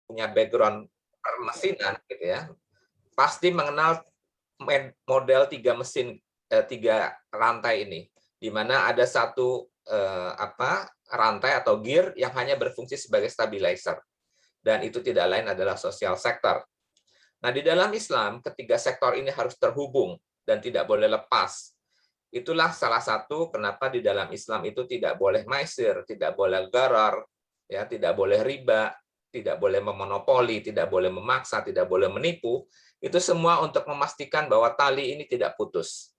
punya background permesinan gitu ya, pasti mengenal model 3 rantai ini, di mana ada satu rantai atau gear yang hanya berfungsi sebagai stabilizer, dan itu tidak lain adalah social sector. Nah, di dalam Islam, ketiga sektor ini harus terhubung dan tidak boleh lepas. Itulah salah satu kenapa di dalam Islam itu tidak boleh maisir, tidak boleh gharar, ya, tidak boleh riba, tidak boleh memonopoli, tidak boleh memaksa, tidak boleh menipu. Itu semua untuk memastikan bahwa tali ini tidak putus.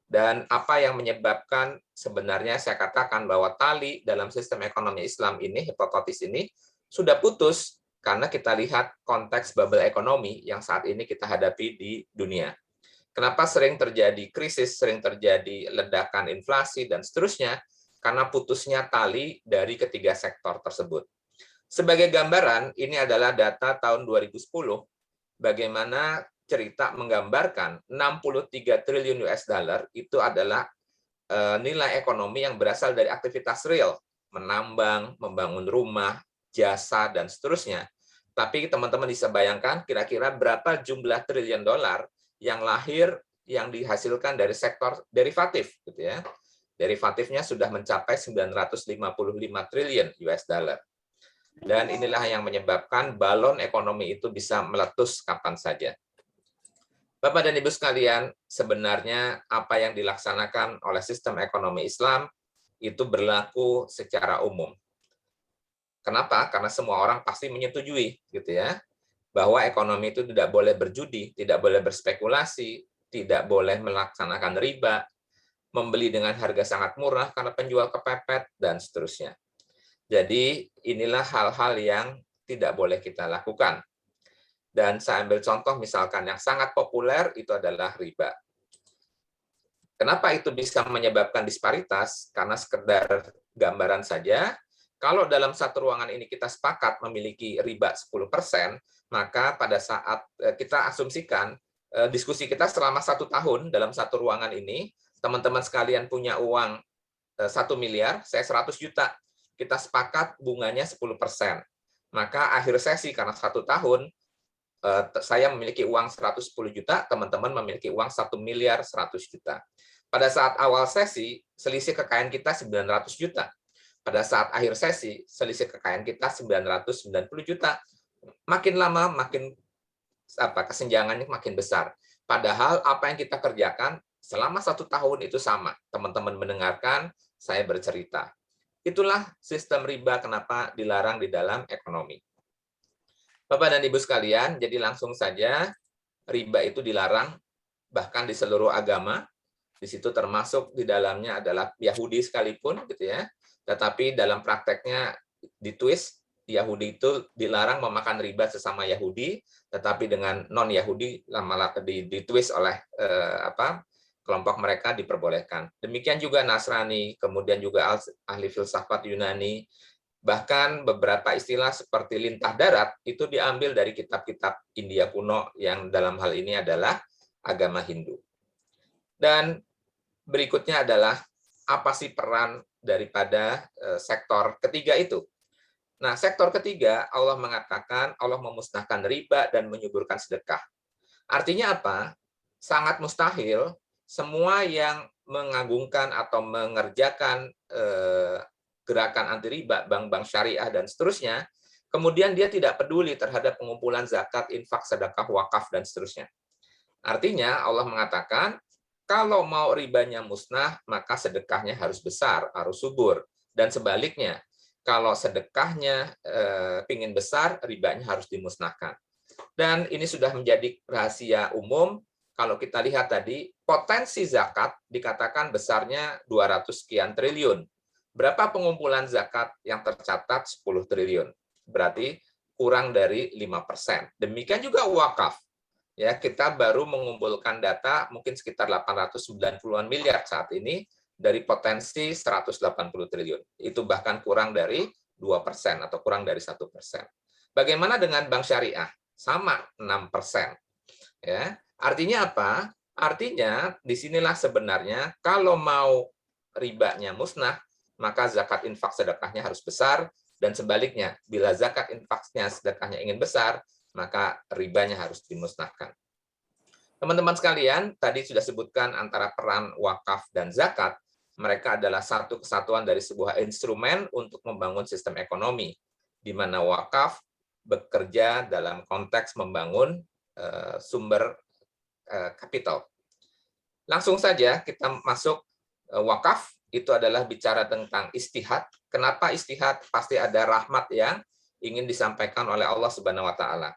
Dan apa yang menyebabkan sebenarnya saya katakan bahwa tali dalam sistem ekonomi Islam ini, hipotetis ini, sudah putus karena kita lihat konteks bubble ekonomi yang saat ini kita hadapi di dunia. Kenapa sering terjadi krisis, sering terjadi ledakan inflasi, dan seterusnya? Karena putusnya tali dari ketiga sektor tersebut. Sebagai gambaran, ini adalah data tahun 2010, bagaimana cerita menggambarkan 63 triliun US dollar itu adalah nilai ekonomi yang berasal dari aktivitas real, menambang, membangun rumah, jasa, dan seterusnya. Tapi teman-teman bisa bayangkan kira-kira berapa jumlah triliun dolar yang lahir, yang dihasilkan dari sektor derivatif, gitu ya. Derivatifnya sudah mencapai 955 triliun US dollar. Dan inilah yang menyebabkan balon ekonomi itu bisa meletus kapan saja. Bapak dan Ibu sekalian, sebenarnya apa yang dilaksanakan oleh sistem ekonomi Islam itu berlaku secara umum. Kenapa? Karena semua orang pasti menyetujui, gitu ya, bahwa ekonomi itu tidak boleh berjudi, tidak boleh berspekulasi, tidak boleh melaksanakan riba, membeli dengan harga sangat murah karena penjual kepepet, dan seterusnya. Jadi inilah hal-hal yang tidak boleh kita lakukan. Dan saya ambil contoh misalkan yang sangat populer itu adalah riba. Kenapa itu bisa menyebabkan disparitas? Karena sekedar gambaran saja, kalau dalam satu ruangan ini kita sepakat memiliki riba 10%, maka pada saat kita asumsikan diskusi kita selama 1 tahun dalam satu ruangan ini, teman-teman sekalian punya uang 1 miliar, saya 100 juta. Kita sepakat bunganya 10%. Maka akhir sesi karena 1 tahun, saya memiliki uang 110 juta, teman-teman memiliki uang 1 miliar 100 juta. Pada saat awal sesi, selisih kekayaan kita 900 juta. Pada saat akhir sesi, selisih kekayaan kita 990 juta. Makin lama, makin kesenjangannya makin besar. Padahal apa yang kita kerjakan selama 1 tahun itu sama. Teman-teman mendengarkan, saya bercerita. Itulah sistem riba kenapa dilarang di dalam ekonomi. Bapak dan Ibu sekalian, jadi langsung saja riba itu dilarang bahkan di seluruh agama. Di situ termasuk di dalamnya adalah Yahudi sekalipun, gitu ya. Tetapi dalam prakteknya ditwist, Yahudi itu dilarang memakan riba sesama Yahudi, tetapi dengan non-Yahudi malah ditwist oleh kelompok mereka diperbolehkan. Demikian juga Nasrani, kemudian juga ahli filsafat Yunani, bahkan beberapa istilah seperti lintah darat itu diambil dari kitab-kitab India kuno yang dalam hal ini adalah agama Hindu. Dan berikutnya adalah apa sih peran daripada sektor ketiga itu? Nah, sektor ketiga Allah mengatakan Allah memusnahkan riba dan menyuburkan sedekah. Artinya apa? Sangat mustahil semua yang mengagungkan atau mengerjakan gerakan anti riba, bank-bank syariah dan seterusnya, kemudian dia tidak peduli terhadap pengumpulan zakat, infak, sedekah, wakaf dan seterusnya. Artinya Allah mengatakan kalau mau ribanya musnah, maka sedekahnya harus besar, harus subur. Dan sebaliknya, kalau sedekahnya pingin besar, ribanya harus dimusnahkan. Dan ini sudah menjadi rahasia umum. Kalau kita lihat tadi, potensi zakat dikatakan besarnya 200 sekian triliun. Berapa pengumpulan zakat yang tercatat? 10 triliun. Berarti kurang dari 5%. Demikian juga wakaf. Ya, kita baru mengumpulkan data mungkin sekitar 890-an miliar saat ini dari potensi 180 triliun. Itu bahkan kurang dari 2% atau kurang dari 1%. Bagaimana dengan bank syariah? Sama 6%. Ya, artinya apa? Artinya disinilah sebenarnya kalau mau ribanya musnah, maka zakat infak sedekahnya harus besar, Dan sebaliknya, bila zakat infaknya sedekahnya ingin besar, maka ribanya harus dimusnahkan. Teman-teman sekalian, tadi sudah sebutkan antara peran wakaf dan zakat, mereka adalah satu kesatuan dari sebuah instrumen untuk membangun sistem ekonomi, di mana wakaf bekerja dalam konteks membangun sumber kapital. Langsung saja kita masuk wakaf, itu adalah bicara tentang istihad. Kenapa istihad? Pasti ada rahmat yang ingin disampaikan oleh Allah Subhanahu wa taala.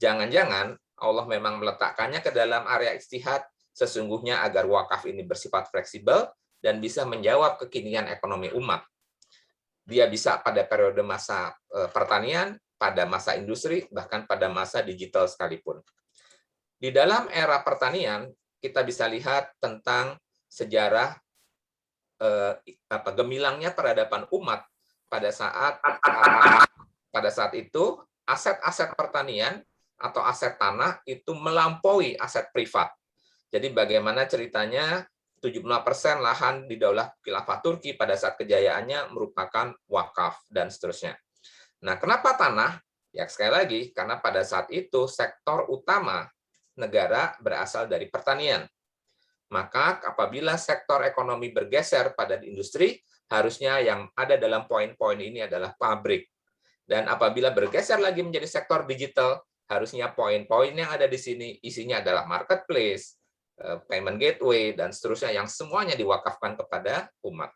Jangan-jangan Allah memang meletakkannya ke dalam area istihad sesungguhnya agar wakaf ini bersifat fleksibel dan bisa menjawab kekinian ekonomi umat. Dia bisa pada periode masa pertanian, pada masa industri, bahkan pada masa digital sekalipun. Di dalam era pertanian, kita bisa lihat tentang sejarah gemilangnya peradaban umat pada saat itu aset-aset pertanian atau aset tanah itu melampaui aset privat. Jadi bagaimana ceritanya 70% lahan di Daulah Khilafah Turki pada saat kejayaannya merupakan wakaf dan seterusnya. Nah, kenapa tanah? Ya sekali lagi karena pada saat itu sektor utama negara berasal dari pertanian. Maka apabila sektor ekonomi bergeser pada industri, harusnya yang ada dalam poin-poin ini adalah pabrik. Dan apabila bergeser lagi menjadi sektor digital, harusnya poin-poin yang ada di sini isinya adalah marketplace, payment gateway, dan seterusnya yang semuanya diwakafkan kepada umat.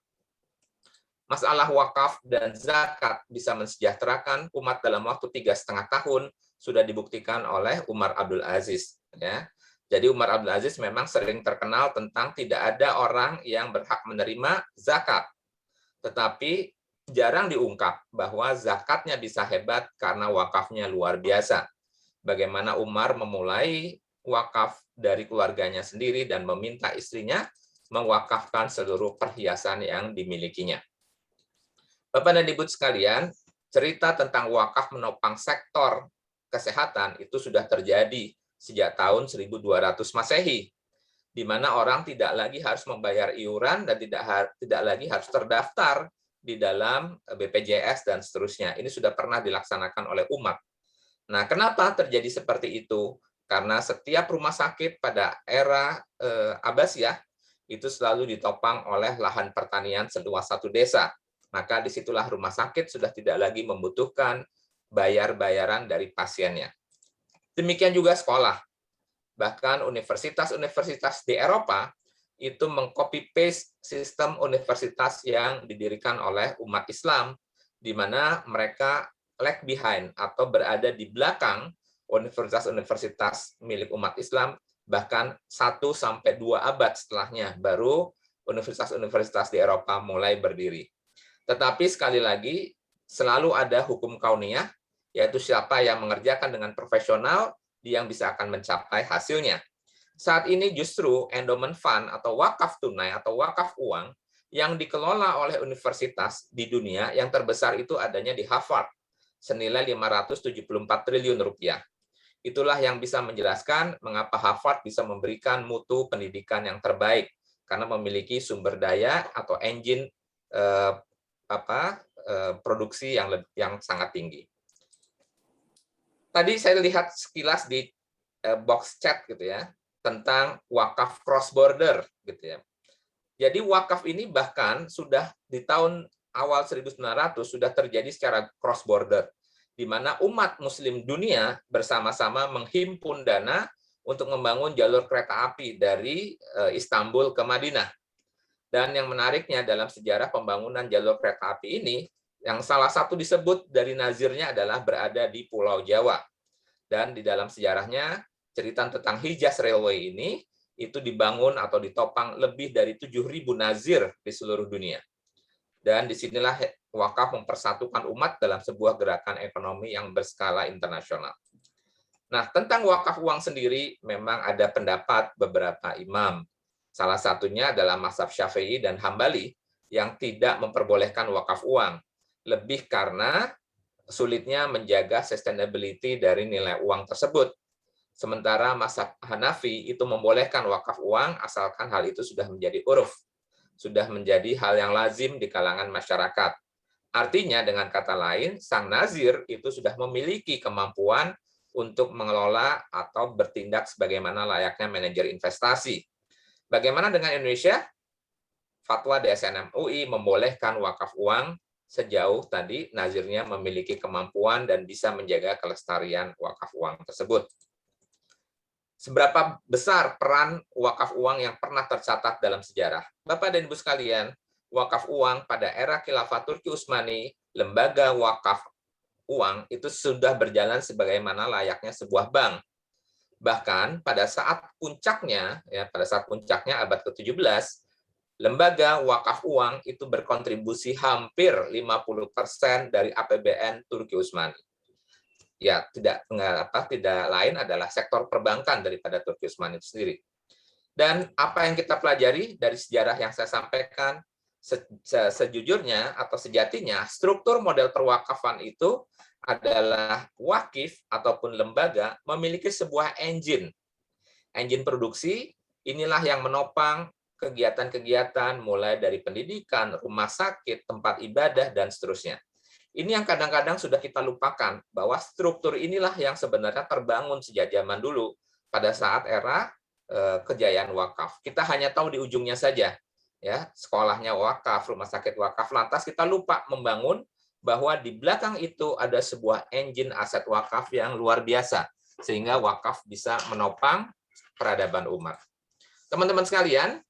Masalah wakaf dan zakat bisa mensejahterakan umat dalam waktu 3,5 tahun sudah dibuktikan oleh Umar Abdul Aziz. Ya. Jadi Umar Abdul Aziz memang sering terkenal tentang tidak ada orang yang berhak menerima zakat. Tetapi jarang diungkap bahwa zakatnya bisa hebat karena wakafnya luar biasa. Bagaimana Umar memulai wakaf dari keluarganya sendiri dan meminta istrinya mewakafkan seluruh perhiasan yang dimilikinya. Bapak dan Ibu sekalian, cerita tentang wakaf menopang sektor kesehatan itu sudah terjadi sejak tahun 1200 Masehi, di mana orang tidak lagi harus membayar iuran dan tidak lagi harus terdaftar di dalam BPJS dan seterusnya. Ini sudah pernah dilaksanakan oleh umat. Nah, kenapa terjadi seperti itu? Karena setiap rumah sakit pada era Abbasiyah itu selalu ditopang oleh lahan pertanian seluas satu desa. Maka disitulah rumah sakit sudah tidak lagi membutuhkan bayar-bayaran dari pasiennya. Demikian juga sekolah. Bahkan universitas-universitas di Eropa itu meng-copy-paste sistem universitas yang didirikan oleh umat Islam, di mana mereka lag behind atau berada di belakang universitas-universitas milik umat Islam, bahkan 1-2 abad setelahnya baru universitas-universitas di Eropa mulai berdiri. Tetapi sekali lagi selalu ada hukum kauniyah, yaitu siapa yang mengerjakan dengan profesional yang bisa akan mencapai hasilnya. Saat ini justru endowment fund atau wakaf tunai atau wakaf uang yang dikelola oleh universitas di dunia yang terbesar itu adanya di Harvard, senilai 574 triliun rupiah. Itulah yang bisa menjelaskan mengapa Harvard bisa memberikan mutu pendidikan yang terbaik, karena memiliki sumber daya atau engine produksi yang sangat tinggi. Tadi saya lihat sekilas di box chat gitu ya, tentang wakaf cross border gitu ya. Jadi wakaf ini bahkan sudah di tahun awal 1900 sudah terjadi secara cross border, di mana umat muslim dunia bersama-sama menghimpun dana untuk membangun jalur kereta api dari Istanbul ke Madinah. Dan yang menariknya dalam sejarah pembangunan jalur kereta api ini, yang salah satu disebut dari nazirnya adalah berada di Pulau Jawa. Dan di dalam sejarahnya, cerita tentang Hijaz Railway ini itu dibangun atau ditopang lebih dari 7.000 nazir di seluruh dunia. Dan disinilah wakaf mempersatukan umat dalam sebuah gerakan ekonomi yang berskala internasional. Nah, tentang wakaf uang sendiri memang ada pendapat beberapa imam. Salah satunya adalah mazhab Syafi'i dan Hambali yang tidak memperbolehkan wakaf uang. Lebih karena sulitnya menjaga sustainability dari nilai uang tersebut. Sementara mazhab Hanafi itu membolehkan wakaf uang asalkan hal itu sudah menjadi uruf, sudah menjadi hal yang lazim di kalangan masyarakat. Artinya dengan kata lain, sang nazir itu sudah memiliki kemampuan untuk mengelola atau bertindak sebagaimana layaknya manajer investasi. Bagaimana dengan Indonesia? Fatwa DSN MUI membolehkan wakaf uang sejauh tadi nazirnya memiliki kemampuan dan bisa menjaga kelestarian wakaf uang tersebut. Seberapa besar peran wakaf uang yang pernah tercatat dalam sejarah? Bapak dan Ibu sekalian, wakaf uang pada era Khilafah Turki Utsmani, lembaga wakaf uang itu sudah berjalan sebagaimana layaknya sebuah bank. Bahkan pada saat puncaknya, pada saat puncaknya abad ke-17, lembaga wakaf uang itu berkontribusi hampir 50% dari APBN Turki Utsmani. Ya, tidak lain adalah sektor perbankan daripada Turki Utsmani itu sendiri. Dan apa yang kita pelajari dari sejarah yang saya sampaikan, sejujurnya atau sejatinya, struktur model perwakafan itu adalah wakif ataupun lembaga memiliki sebuah engine produksi. Inilah yang menopang kegiatan-kegiatan mulai dari pendidikan, rumah sakit, tempat ibadah, dan seterusnya. Ini yang kadang-kadang sudah kita lupakan, bahwa struktur inilah yang sebenarnya terbangun sejak zaman dulu pada saat era kejayaan wakaf. Kita hanya tahu di ujungnya saja, ya, sekolahnya wakaf, rumah sakit wakaf, lantas kita lupa membangun bahwa di belakang itu ada sebuah engine aset wakaf yang luar biasa, sehingga wakaf bisa menopang peradaban umat. Teman-teman sekalian,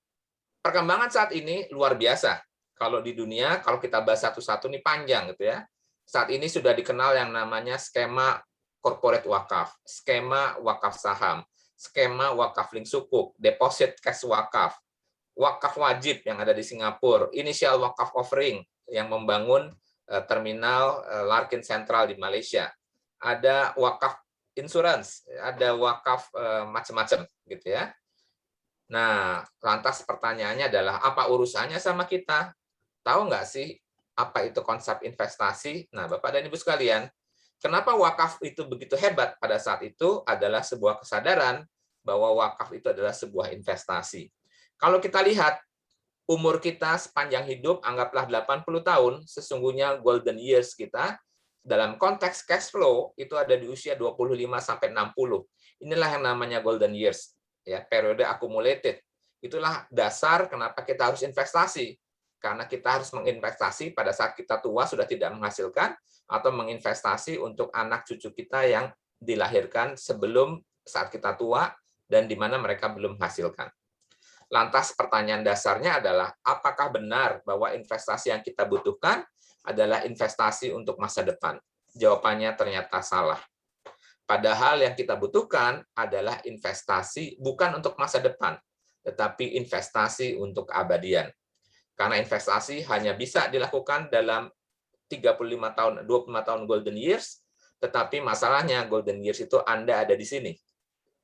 perkembangan saat ini luar biasa. Kalau di dunia, kalau kita bahas satu-satu ini panjang gitu ya. Saat ini sudah dikenal yang namanya skema corporate wakaf, skema wakaf saham, skema wakaf link sukuk, deposit cash wakaf, wakaf wajib yang ada di Singapura, initial wakaf offering yang membangun terminal Larkin Central di Malaysia. Ada wakaf insurance, ada wakaf macam-macam gitu ya. Nah, lantas pertanyaannya adalah apa urusannya sama kita? Tahu nggak sih apa itu konsep investasi? Nah, Bapak dan Ibu sekalian, kenapa wakaf itu begitu hebat pada saat itu adalah sebuah kesadaran bahwa wakaf itu adalah sebuah investasi. Kalau kita lihat umur kita sepanjang hidup, anggaplah 80 tahun, sesungguhnya golden years kita, dalam konteks cash flow, itu ada di usia 25-60. Inilah yang namanya golden years, ya, periode accumulated. Itulah dasar kenapa kita harus investasi. Karena kita harus menginvestasi pada saat kita tua sudah tidak menghasilkan, atau menginvestasi untuk anak cucu kita yang dilahirkan sebelum saat kita tua, dan di mana mereka belum menghasilkan. Lantas pertanyaan dasarnya adalah, apakah benar bahwa investasi yang kita butuhkan adalah investasi untuk masa depan? Jawabannya ternyata salah. Padahal yang kita butuhkan adalah investasi bukan untuk masa depan, tetapi investasi untuk keabadian. Karena investasi hanya bisa dilakukan dalam 35 tahun, 25 tahun golden years, tetapi masalahnya golden years itu Anda ada di sini.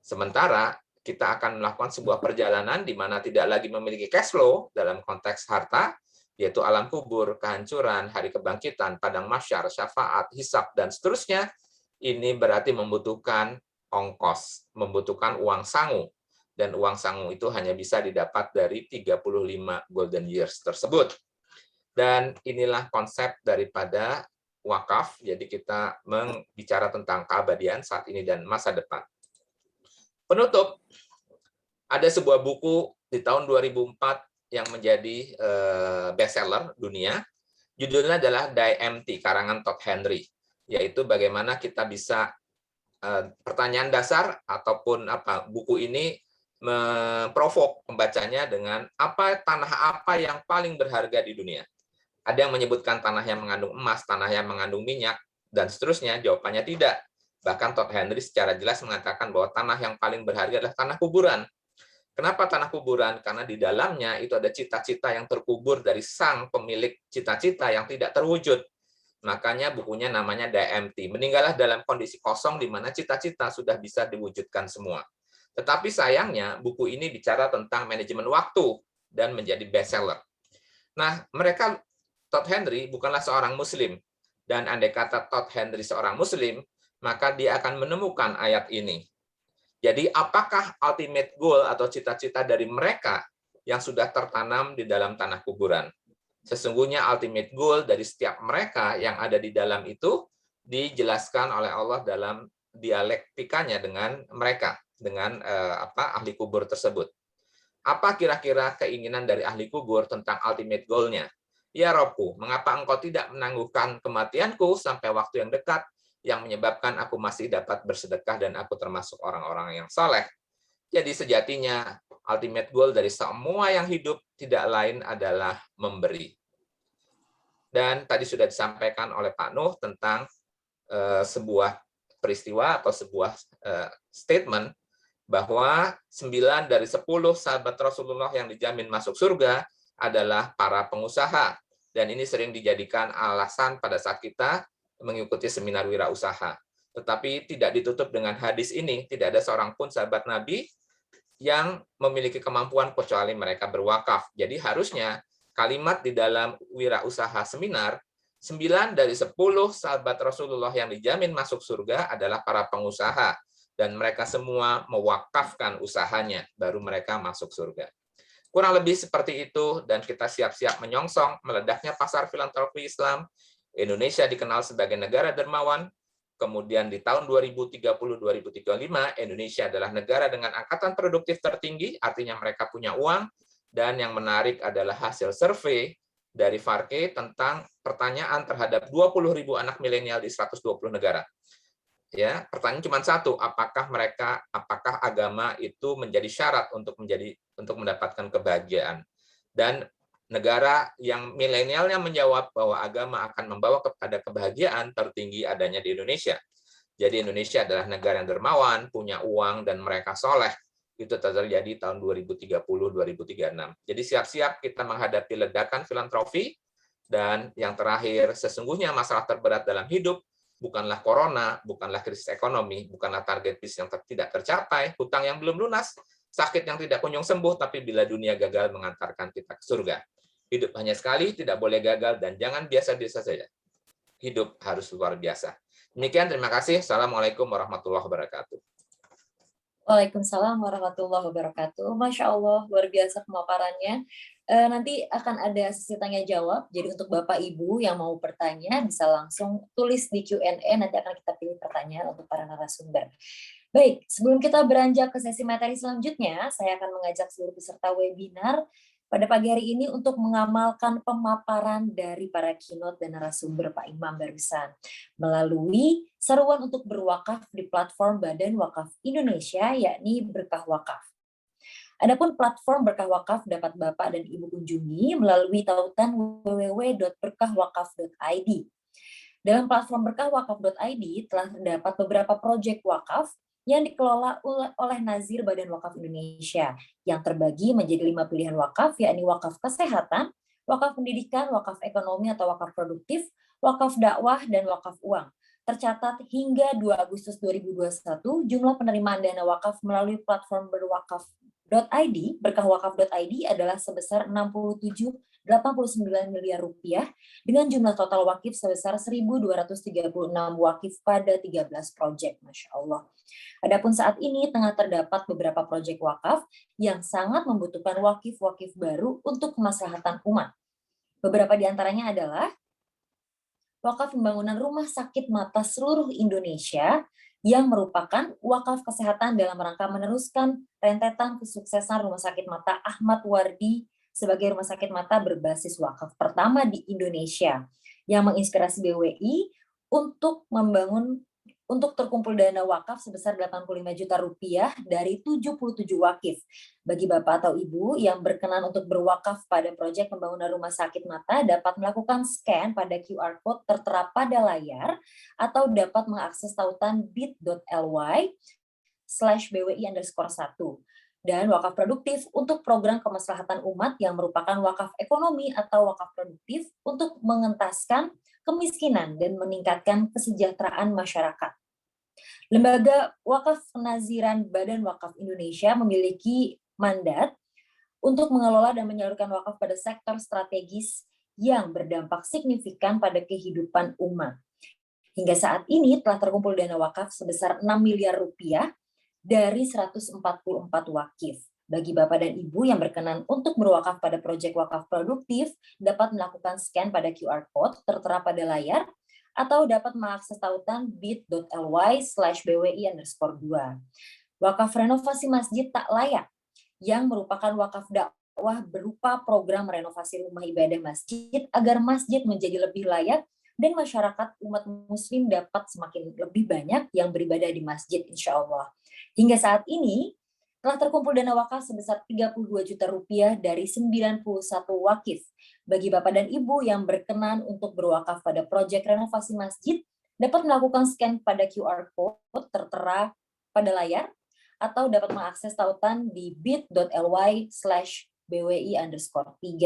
Sementara kita akan melakukan sebuah perjalanan di mana tidak lagi memiliki cash flow dalam konteks harta, yaitu alam kubur, kehancuran, hari kebangkitan, padang mahsyar, syafaat, hisab, dan seterusnya. Ini berarti membutuhkan ongkos, membutuhkan uang sangu. Dan uang sangu itu hanya bisa didapat dari 35 golden years tersebut. Dan inilah konsep daripada wakaf, jadi kita membicara tentang keabadian saat ini dan masa depan. Penutup, ada sebuah buku di tahun 2004 yang menjadi bestseller dunia. Judulnya adalah Die Empty, karangan Todd Henry, yaitu bagaimana kita bisa, pertanyaan dasar ataupun buku ini memprovok pembacanya dengan tanah apa yang paling berharga di dunia. Ada yang menyebutkan tanah yang mengandung emas, tanah yang mengandung minyak, dan seterusnya. Jawabannya tidak. Bahkan Todd Henry secara jelas mengatakan bahwa tanah yang paling berharga adalah tanah kuburan. Kenapa tanah kuburan? Karena di dalamnya itu ada cita-cita yang terkubur dari sang pemilik cita-cita yang tidak terwujud. Makanya bukunya namanya Die Empty. Meninggallah dalam kondisi kosong di mana cita-cita sudah bisa diwujudkan semua. Tetapi sayangnya buku ini bicara tentang manajemen waktu dan menjadi bestseller. Nah, Todd Henry bukanlah seorang Muslim. Dan andai kata Todd Henry seorang Muslim, maka dia akan menemukan ayat ini. Jadi apakah ultimate goal atau cita-cita dari mereka yang sudah tertanam di dalam tanah kuburan? Sesungguhnya ultimate goal dari setiap mereka yang ada di dalam itu dijelaskan oleh Allah dalam dialektikanya dengan mereka, dengan ahli kubur tersebut. Apa kira-kira keinginan dari ahli kubur tentang ultimate goal-nya? Ya Robku, mengapa engkau tidak menangguhkan kematianku sampai waktu yang dekat, yang menyebabkan aku masih dapat bersedekah dan aku termasuk orang-orang yang saleh? Jadi sejatinya, ultimate goal dari semua yang hidup tidak lain adalah memberi. Dan tadi sudah disampaikan oleh Pak Nuh tentang sebuah peristiwa atau sebuah statement bahwa 9 dari 10 sahabat Rasulullah yang dijamin masuk surga adalah para pengusaha. Dan ini sering dijadikan alasan pada saat kita mengikuti seminar wirausaha. Tetapi tidak ditutup dengan hadis ini. Tidak ada seorang pun sahabat Nabi yang memiliki kemampuan kecuali mereka berwakaf. Jadi harusnya kalimat di dalam wirausaha seminar, 9 dari 10 sahabat Rasulullah yang dijamin masuk surga adalah para pengusaha. Dan mereka semua mewakafkan usahanya, baru mereka masuk surga. Kurang lebih seperti itu, dan kita siap-siap menyongsong meledaknya pasar filantropi Islam. Indonesia dikenal sebagai negara dermawan. Kemudian di tahun 2030-2035, Indonesia adalah negara dengan angkatan produktif tertinggi, artinya mereka punya uang. Dan yang menarik adalah hasil survei dari Farke tentang pertanyaan terhadap 20.000 anak milenial di 120 negara. Ya, pertanyaan cuma satu, apakah agama itu menjadi syarat untuk mendapatkan kebahagiaan? Dan negara yang milenialnya menjawab bahwa agama akan membawa kepada kebahagiaan tertinggi adanya di Indonesia. Jadi Indonesia adalah negara yang dermawan, punya uang, dan mereka soleh. Itu terjadi tahun 2030-2036. Jadi siap-siap kita menghadapi ledakan filantropi. Dan yang terakhir, sesungguhnya masalah terberat dalam hidup bukanlah corona, bukanlah krisis ekonomi, bukanlah target bisnis yang tidak tercapai, hutang yang belum lunas, sakit yang tidak kunjung sembuh, tapi bila dunia gagal mengantarkan kita ke surga. Hidup hanya sekali, tidak boleh gagal, dan jangan biasa-biasa saja. Hidup harus luar biasa. Demikian, terima kasih. Assalamualaikum warahmatullahi wabarakatuh. Waalaikumsalam warahmatullahi wabarakatuh. Masya Allah, luar biasa pemaparannya. Nanti akan ada sesi tanya jawab. Jadi untuk Bapak Ibu yang mau bertanya bisa langsung tulis di Q&A. Nanti akan kita pilih pertanyaan untuk para narasumber. Baik, sebelum kita beranjak ke sesi materi selanjutnya, saya akan mengajak seluruh peserta webinar pada pagi hari ini untuk mengamalkan pemaparan dari para keynote dan narasumber Pak Imam barusan melalui seruan untuk berwakaf di platform Badan Wakaf Indonesia, yakni Berkah Wakaf. Adapun platform Berkah Wakaf dapat Bapak dan Ibu kunjungi melalui tautan www.berkahwakaf.id. Dalam platform berkahwakaf.id telah terdapat beberapa proyek wakaf yang dikelola oleh Nazir Badan Wakaf Indonesia yang terbagi menjadi 5 pilihan wakaf, yakni wakaf kesehatan, wakaf pendidikan, wakaf ekonomi atau wakaf produktif, wakaf dakwah, dan wakaf uang. Tercatat hingga 2 Agustus 2021, jumlah penerimaan dana wakaf melalui platform berkahwakaf.id adalah sebesar 67,89 miliar rupiah dengan jumlah total wakif sebesar 1.236 wakif pada 13 proyek. Masya Allah. Adapun saat ini tengah terdapat beberapa proyek wakaf yang sangat membutuhkan wakif-wakif baru untuk kemaslahatan umat. Beberapa di antaranya adalah wakaf pembangunan rumah sakit mata seluruh Indonesia yang merupakan wakaf kesehatan dalam rangka meneruskan rentetan kesuksesan Rumah Sakit Mata Ahmad Wardi sebagai rumah sakit mata berbasis wakaf pertama di Indonesia yang menginspirasi BWI untuk terkumpul dana wakaf sebesar 85 juta rupiah dari 77 wakif. Bagi Bapak atau Ibu yang berkenan untuk berwakaf pada proyek pembangunan rumah sakit mata dapat melakukan scan pada QR Code tertera pada layar atau dapat mengakses tautan bit.ly/BWI_1. Dan wakaf produktif untuk program kemaslahatan umat yang merupakan wakaf ekonomi atau wakaf produktif untuk mengentaskan kemiskinan dan meningkatkan kesejahteraan masyarakat. Lembaga Wakaf Penaziran Badan Wakaf Indonesia memiliki mandat untuk mengelola dan menyalurkan wakaf pada sektor strategis yang berdampak signifikan pada kehidupan umat. Hingga saat ini telah terkumpul dana wakaf sebesar 6 miliar rupiah dari 144 wakif. Bagi Bapak dan Ibu yang berkenan untuk berwakaf pada proyek wakaf produktif, dapat melakukan scan pada QR Code tertera pada layar, atau dapat mengakses tautan bit.ly/bwi_2. Wakaf renovasi masjid tak layak, yang merupakan wakaf dakwah berupa program renovasi rumah ibadah masjid agar masjid menjadi lebih layak dan masyarakat umat muslim dapat semakin lebih banyak yang beribadah di masjid, insya Allah. Hingga saat ini, telah terkumpul dana wakaf sebesar 32 juta rupiah dari 91 wakif. Bagi Bapak dan Ibu yang berkenan untuk berwakaf pada proyek renovasi masjid, dapat melakukan scan pada QR Code tertera pada layar, atau dapat mengakses tautan di bit.ly/bwi_3.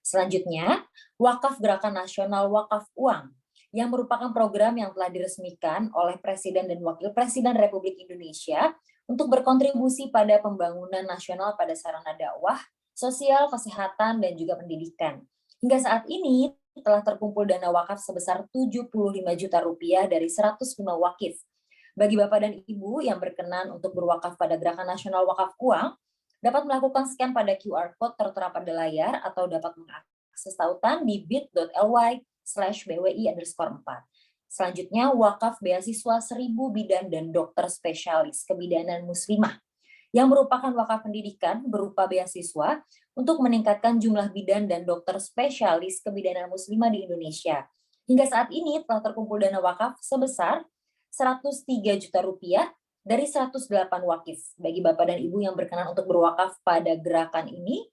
Selanjutnya, Wakaf Gerakan Nasional Wakaf Uang, yang merupakan program yang telah diresmikan oleh Presiden dan Wakil Presiden Republik Indonesia untuk berkontribusi pada pembangunan nasional pada sarana dakwah, sosial, kesehatan, dan juga pendidikan. Hingga saat ini telah terkumpul dana wakaf sebesar 75 juta rupiah dari 105 wakif. Bagi Bapak dan Ibu yang berkenan untuk berwakaf pada Gerakan Nasional Wakaf Uang, dapat melakukan scan pada QR Code tertera pada layar atau dapat mengakses tautan di bit.ly/bwi_4. Selanjutnya, wakaf beasiswa 1000 bidan dan dokter spesialis kebidanan muslimah, yang merupakan wakaf pendidikan berupa beasiswa untuk meningkatkan jumlah bidan dan dokter spesialis kebidanan muslimah di Indonesia. Hingga saat ini telah terkumpul dana wakaf sebesar 103 juta rupiah dari 108 wakif. Bagi Bapak dan Ibu yang berkenan untuk berwakaf pada gerakan ini,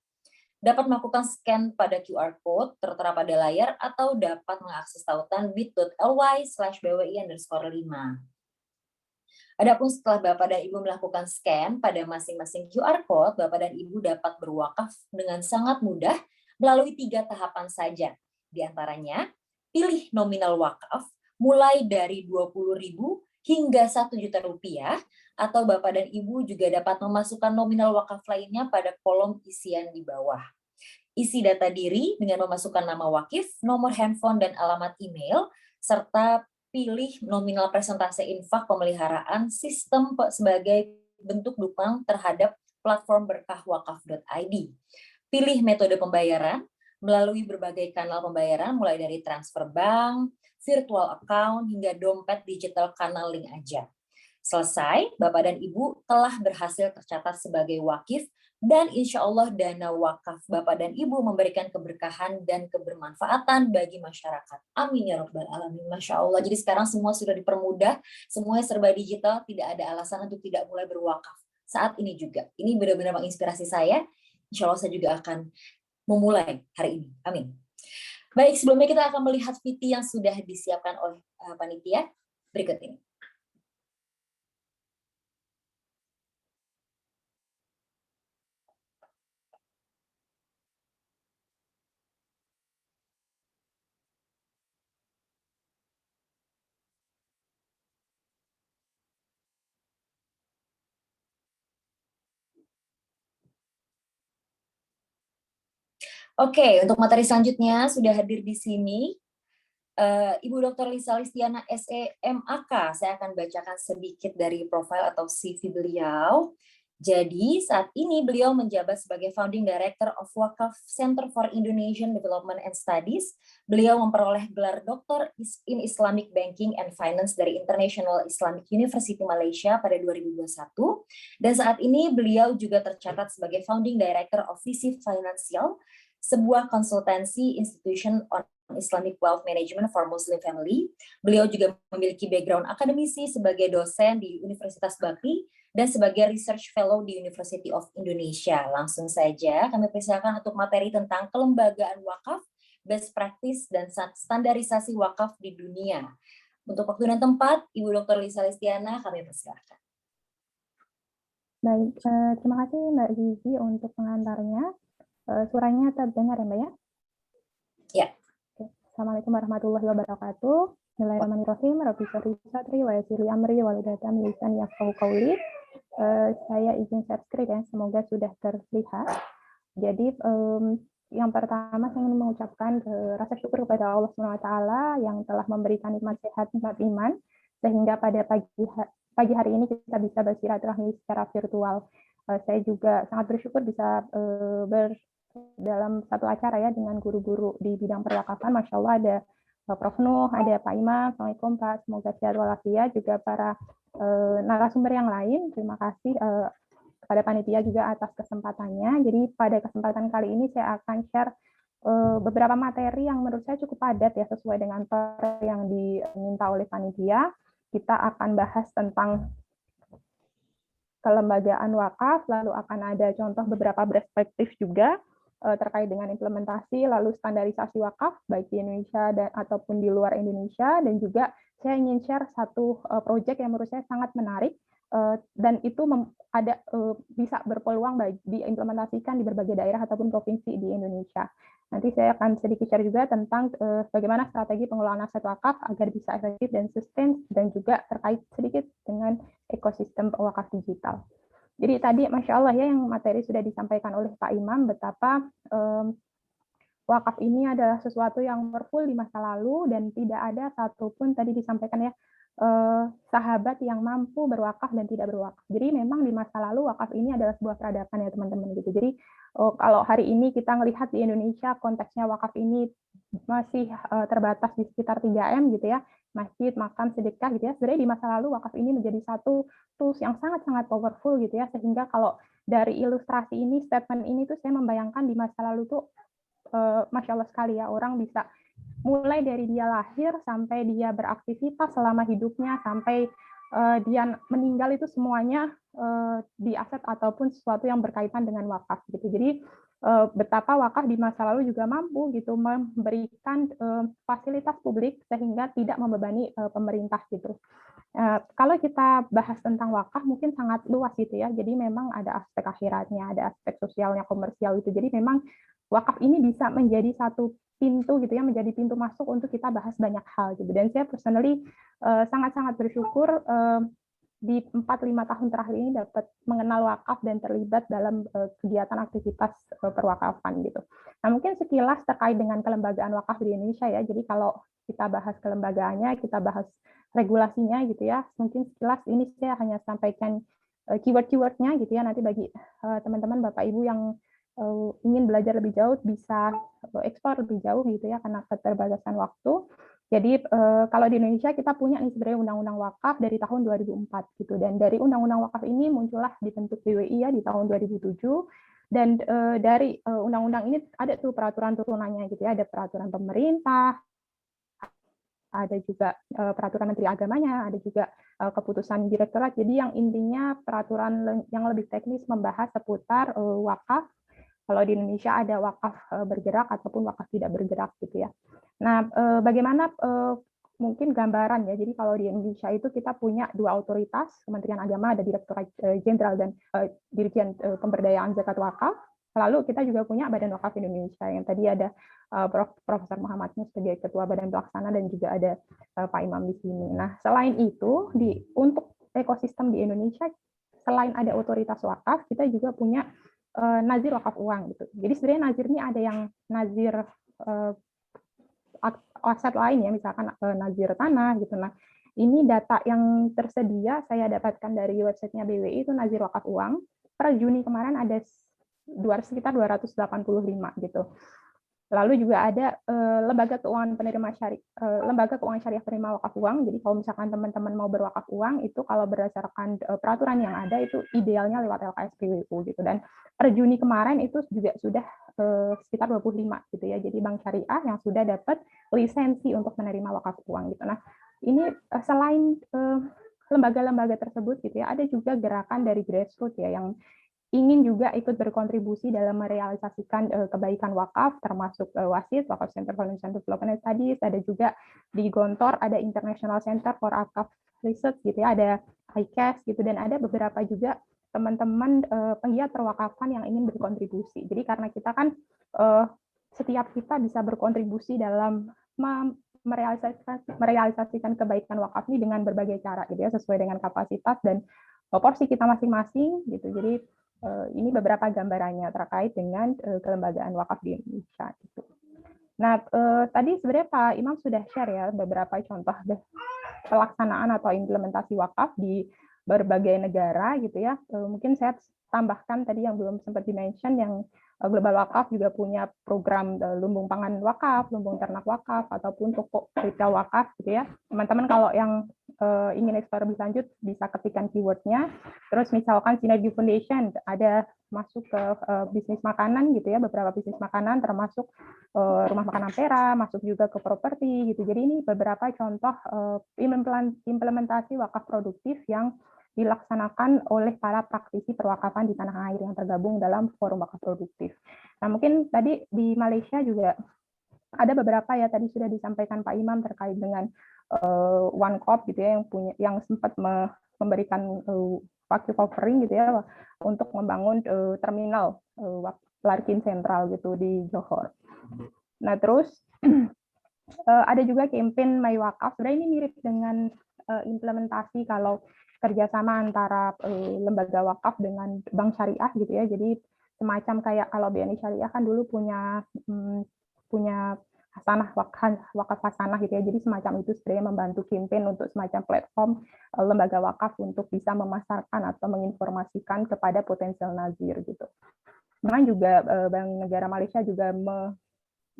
dapat melakukan scan pada QR Code tertera pada layar atau dapat mengakses tautan bit.ly/bwi_5. Adapun setelah Bapak dan Ibu melakukan scan pada masing-masing QR Code, Bapak dan Ibu dapat berwakaf dengan sangat mudah melalui 3 tahapan saja. Di antaranya, pilih nominal wakaf mulai dari 20.000 hingga 1 juta rupiah, atau Bapak dan Ibu juga dapat memasukkan nominal wakaf lainnya pada kolom isian di bawah. Isi data diri dengan memasukkan nama wakif, nomor handphone, dan alamat email, serta pilih nominal persentase infak pemeliharaan sistem sebagai bentuk dukungan terhadap platform berkahwakaf.id. Pilih metode pembayaran melalui berbagai kanal pembayaran mulai dari transfer bank, virtual account, hingga dompet digital kanal link aja. Selesai, Bapak dan Ibu telah berhasil tercatat sebagai wakif, dan insya Allah dana wakaf Bapak dan Ibu memberikan keberkahan dan kebermanfaatan bagi masyarakat. Amin ya Rabbal Alamin. Masya Allah. Jadi sekarang semua sudah dipermudah, semuanya serba digital, tidak ada alasan untuk tidak mulai berwakaf. Saat ini juga. Ini benar-benar menginspirasi saya. Insya Allah saya juga akan memulai hari ini. Amin. Baik, sebelumnya kita akan melihat VT yang sudah disiapkan oleh panitia berikut ini. Oke, untuk materi selanjutnya sudah hadir di sini Ibu Dr. Lisa Listiana SEMAK. Saya akan bacakan sedikit dari profil atau CV beliau. Jadi saat ini beliau menjabat sebagai Founding Director of Wakaf Center for Indonesian Development and Studies. Beliau memperoleh gelar Doktor in Islamic Banking and Finance dari International Islamic University Malaysia pada 2021. Dan saat ini beliau juga tercatat sebagai Founding Director of Visi Financial, sebuah konsultansi institution on Islamic Wealth Management for Muslim Family. Beliau juga memiliki background akademisi sebagai dosen di Universitas Bakri dan sebagai Research Fellow di University of Indonesia. Langsung saja kami persilakan untuk materi tentang kelembagaan wakaf, best practice, dan standarisasi wakaf di dunia. Untuk waktu dan tempat, Ibu Dr. Lisa Listiana, kami persilakan. Baik, terima kasih Mbak Zizi untuk pengantarnya. Suaranya terdengar ya Mbak ya? Ya. Assalamualaikum warahmatullahi wabarakatuh. Bismillahirrahmanirrahim. Rabbi shrah li sadri wa yassir li amri wahlul 'uqdatam min lisani yafqahu qawli. Saya izin share screen ya, semoga sudah terlihat. Jadi yang pertama saya ingin mengucapkan rasa syukur kepada Allah SWT yang telah memberikan nikmat sehat, nikmat iman, sehingga pada pagi hari ini kita bisa bersilaturahmi secara virtual. Saya juga sangat bersyukur bisa dalam satu acara ya dengan guru-guru di bidang perwakafan. Masya Allah ada Prof. Nuh, ada Pak Imam. Assalamualaikum Pak, semoga sehat walafiat. Juga para narasumber yang lain. Terima kasih kepada panitia juga atas kesempatannya. Jadi pada kesempatan kali ini saya akan share beberapa materi yang menurut saya cukup padat ya sesuai dengan yang diminta oleh panitia. Kita akan bahas tentang kelembagaan wakaf, lalu akan ada contoh beberapa perspektif juga terkait dengan implementasi, lalu standarisasi wakaf baik di Indonesia dan ataupun di luar Indonesia, dan juga saya ingin share satu proyek yang menurut saya sangat menarik dan itu bisa berpeluang diimplementasikan di berbagai daerah ataupun provinsi di Indonesia. Nanti saya akan sedikit share juga tentang bagaimana strategi pengelolaan aset wakaf agar bisa efektif dan sustain, dan juga terkait sedikit dengan ekosistem wakaf digital. Jadi tadi Masya Allah ya yang materi sudah disampaikan oleh Pak Imam betapa wakaf ini adalah sesuatu yang powerful di masa lalu dan tidak ada satupun tadi disampaikan ya sahabat yang mampu berwakaf dan tidak berwakaf. Jadi memang di masa lalu wakaf ini adalah sebuah peradaban ya teman-teman gitu. Jadi kalau hari ini kita melihat di Indonesia konteksnya wakaf ini masih terbatas di sekitar 3M gitu ya, masjid, makam, sedekah gitu ya. Sebenarnya di masa lalu wakaf ini menjadi satu tools yang sangat-sangat powerful gitu ya, sehingga kalau dari ilustrasi ini, statement ini tuh saya membayangkan di masa lalu tuh Masya Allah sekali ya, orang bisa mulai dari dia lahir sampai dia beraktivitas selama hidupnya sampai dia meninggal itu semuanya di aset ataupun sesuatu yang berkaitan dengan wakaf gitu. Jadi betapa wakaf di masa lalu juga mampu gitu memberikan fasilitas publik sehingga tidak membebani pemerintah gitu. Kalau kita bahas tentang wakaf mungkin sangat luas gitu ya. Jadi memang ada aspek akhiratnya, ada aspek sosialnya, komersial itu. Jadi memang wakaf ini bisa menjadi satu pintu gitu ya, menjadi pintu masuk untuk kita bahas banyak hal gitu. Dan saya personally sangat-sangat bersyukur di 4-5 tahun terakhir ini dapat mengenal wakaf dan terlibat dalam kegiatan aktivitas perwakafan gitu. Nah mungkin sekilas terkait dengan kelembagaan wakaf di Indonesia ya. Jadi kalau kita bahas kelembagaannya, kita bahas regulasinya gitu ya. Mungkin sekilas ini saya hanya sampaikan keyword-keywordnya gitu ya. Nanti bagi teman-teman Bapak Ibu yang ingin belajar lebih jauh bisa eksplor lebih jauh gitu ya karena keterbatasan waktu. Jadi kalau di Indonesia kita punya nih sebenarnya undang-undang wakaf dari tahun 2004 gitu, dan dari undang-undang wakaf ini muncullah dibentuk BWI ya di tahun 2007, dan dari undang-undang ini ada tuh peraturan turunannya gitu ya, ada peraturan pemerintah, ada juga peraturan Menteri Agamanya, ada juga keputusan direktorat. Jadi yang intinya peraturan yang lebih teknis membahas seputar wakaf. Kalau di Indonesia ada wakaf bergerak ataupun wakaf tidak bergerak gitu ya. Nah, bagaimana mungkin gambaran ya. Jadi kalau di Indonesia itu kita punya dua otoritas, Kementerian Agama ada Direktorat Jenderal dan Dirjen Pemberdayaan Zakat Wakaf. Lalu kita juga punya Badan Wakaf Indonesia yang tadi ada Profesor Muhammad Nuh sebagai Ketua Badan Pelaksana dan juga ada Pak Imam di sini. Nah, selain itu untuk ekosistem di Indonesia selain ada otoritas wakaf, kita juga punya nazir wakaf uang gitu. Jadi sebenarnya nazir ini ada yang nazir aset lain ya, misalkan nazir tanah gitu. Nah, ini data yang tersedia saya dapatkan dari websitenya BWI itu nazir wakaf uang. Per Juni kemarin ada sekitar 285 gitu. Lalu juga ada lembaga keuangan syariah penerima wakaf uang. Jadi kalau misalkan teman-teman mau berwakaf uang itu kalau berdasarkan peraturan yang ada itu idealnya lewat LKS PWU gitu. Dan per Juni kemarin itu juga sudah sekitar 25 gitu ya. Jadi bank syariah yang sudah dapat lisensi untuk menerima wakaf uang gitu. Nah, ini selain lembaga-lembaga tersebut gitu ya, ada juga gerakan dari grassroots ya yang ingin juga ikut berkontribusi dalam merealisasikan kebaikan wakaf, termasuk WASID, Wakaf Center for Indonesian Development Studies, ada juga di Gontor, ada International Center for Wakaf Research, gitu ya, ada ICAS, gitu, dan ada beberapa juga teman-teman penggiat perwakafan yang ingin berkontribusi. Jadi karena kita kan setiap kita bisa berkontribusi dalam merealisasikan kebaikan wakaf ini dengan berbagai cara, gitu ya, sesuai dengan kapasitas dan porsi kita masing-masing, gitu. Jadi ini beberapa gambarannya terkait dengan kelembagaan wakaf di Indonesia. Gitu. Nah, tadi sebenarnya Pak Imam sudah share ya beberapa contoh pelaksanaan atau implementasi wakaf di berbagai negara gitu ya. Mungkin saya tambahkan tadi yang belum sempat di-mention, yang Global Wakaf juga punya program lumbung pangan wakaf, lumbung ternak wakaf, ataupun toko retail wakaf gitu ya. Teman-teman kalau yang ingin eksplor lebih lanjut bisa ketikkan keywordnya. Terus misalkan Synergy Foundation ada masuk ke bisnis makanan gitu ya, beberapa bisnis makanan termasuk rumah makan Ampera, masuk juga ke properti gitu. Jadi ini beberapa contoh implementasi wakaf produktif yang dilaksanakan oleh para praktisi perwakafan di tanah air yang tergabung dalam forum wakaf produktif. Nah, mungkin tadi di Malaysia juga ada beberapa ya, tadi sudah disampaikan Pak Imam terkait dengan OneCop gitu ya, yang sempat memberikan wakil offering gitu ya untuk membangun terminal parkir sentral gitu di Johor. Nah, terus ada juga campaign My Wakaf. Sebenarnya ini mirip dengan implementasi kalau kerjasama antara lembaga wakaf dengan bank syariah gitu ya. Jadi semacam kayak kalau BNI Syariah kan dulu punya hasanah wakaf hasanah gitu ya. Jadi semacam itu sebenarnya membantu campaign untuk semacam platform lembaga wakaf untuk bisa memasarkan atau menginformasikan kepada potensial nazir gitu. Kemudian juga Bank Negara Malaysia juga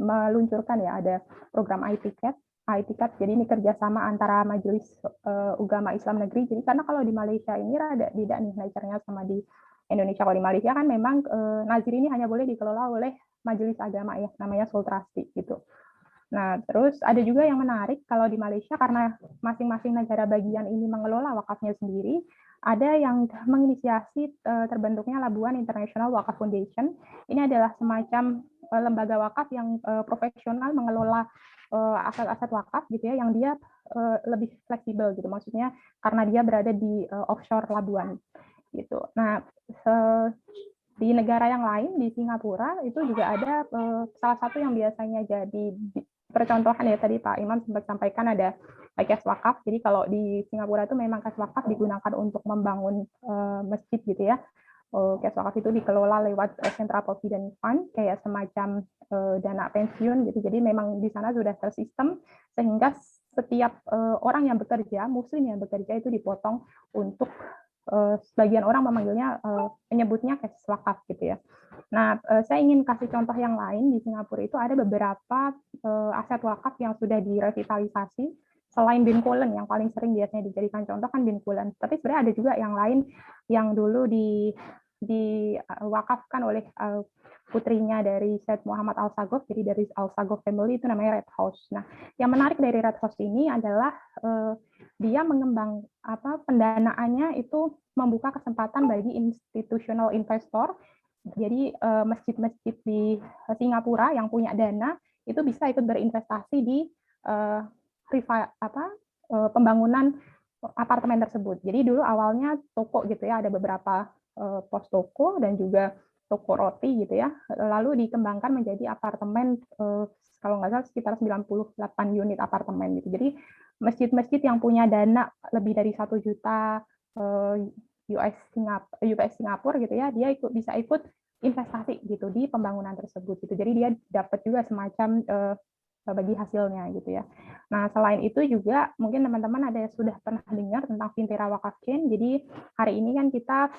meluncurkan ya, ada program iTicket. Jadi ini kerjasama antara Majelis Ugama Islam Negeri. Jadi karena kalau di Malaysia ini rada tidak nih nature-nya sama di Indonesia. Kalau di Malaysia kan memang nazir ini hanya boleh dikelola oleh Majelis Agama ya, namanya Sole Trustee gitu. Nah, terus ada juga yang menarik kalau di Malaysia karena masing-masing negara bagian ini mengelola wakafnya sendiri, ada yang menginisiasi terbentuknya Labuan International Wakaf Foundation. Ini adalah semacam lembaga wakaf yang profesional mengelola aset-aset wakaf gitu ya, yang dia lebih fleksibel gitu. Maksudnya karena dia berada di offshore Labuan gitu. Nah, di negara yang lain di Singapura itu juga ada salah satu yang biasanya jadi percontohan ya, tadi Pak Imam sempat sampaikan ada cash wakaf. Jadi kalau di Singapura itu memang cash wakaf digunakan untuk membangun masjid gitu ya. Cash wakaf itu dikelola lewat Central Provident Fund, kayak semacam dana pensiun gitu. Jadi memang di sana sudah tersistem sehingga setiap orang yang bekerja, muslim yang bekerja itu dipotong untuk sebagian orang memanggilnya menyebutnya cash wakaf gitu ya. Nah, saya ingin kasih contoh yang lain. Di Singapura itu ada beberapa aset wakaf yang sudah direvitalisasi. Selain Binkulen yang paling sering biasanya dijadikan contoh kan Binkulen. Tapi sebenarnya ada juga yang lain yang dulu diwakafkan oleh putrinya dari Syed Muhammad Al-Saghof, jadi dari Al-Saghof family, itu namanya Red House. Nah, yang menarik dari Red House ini adalah dia mengembang pendanaannya itu membuka kesempatan bagi institutional investor. Jadi masjid-masjid di Singapura yang punya dana itu bisa ikut berinvestasi di pembangunan apartemen tersebut. Jadi dulu awalnya toko gitu ya, ada beberapa pos toko dan juga toko roti gitu ya. Lalu dikembangkan menjadi apartemen, kalau nggak salah sekitar 98 unit apartemen gitu. Jadi masjid-masjid yang punya dana lebih dari 1 juta US Singapura gitu ya, dia bisa ikut investasi gitu di pembangunan tersebut gitu. Jadi dia dapat juga semacam bagi hasilnya gitu ya. Nah, selain itu juga mungkin teman-teman ada yang sudah pernah dengar tentang Fintera Wakaf Chain. Jadi hari ini kan kita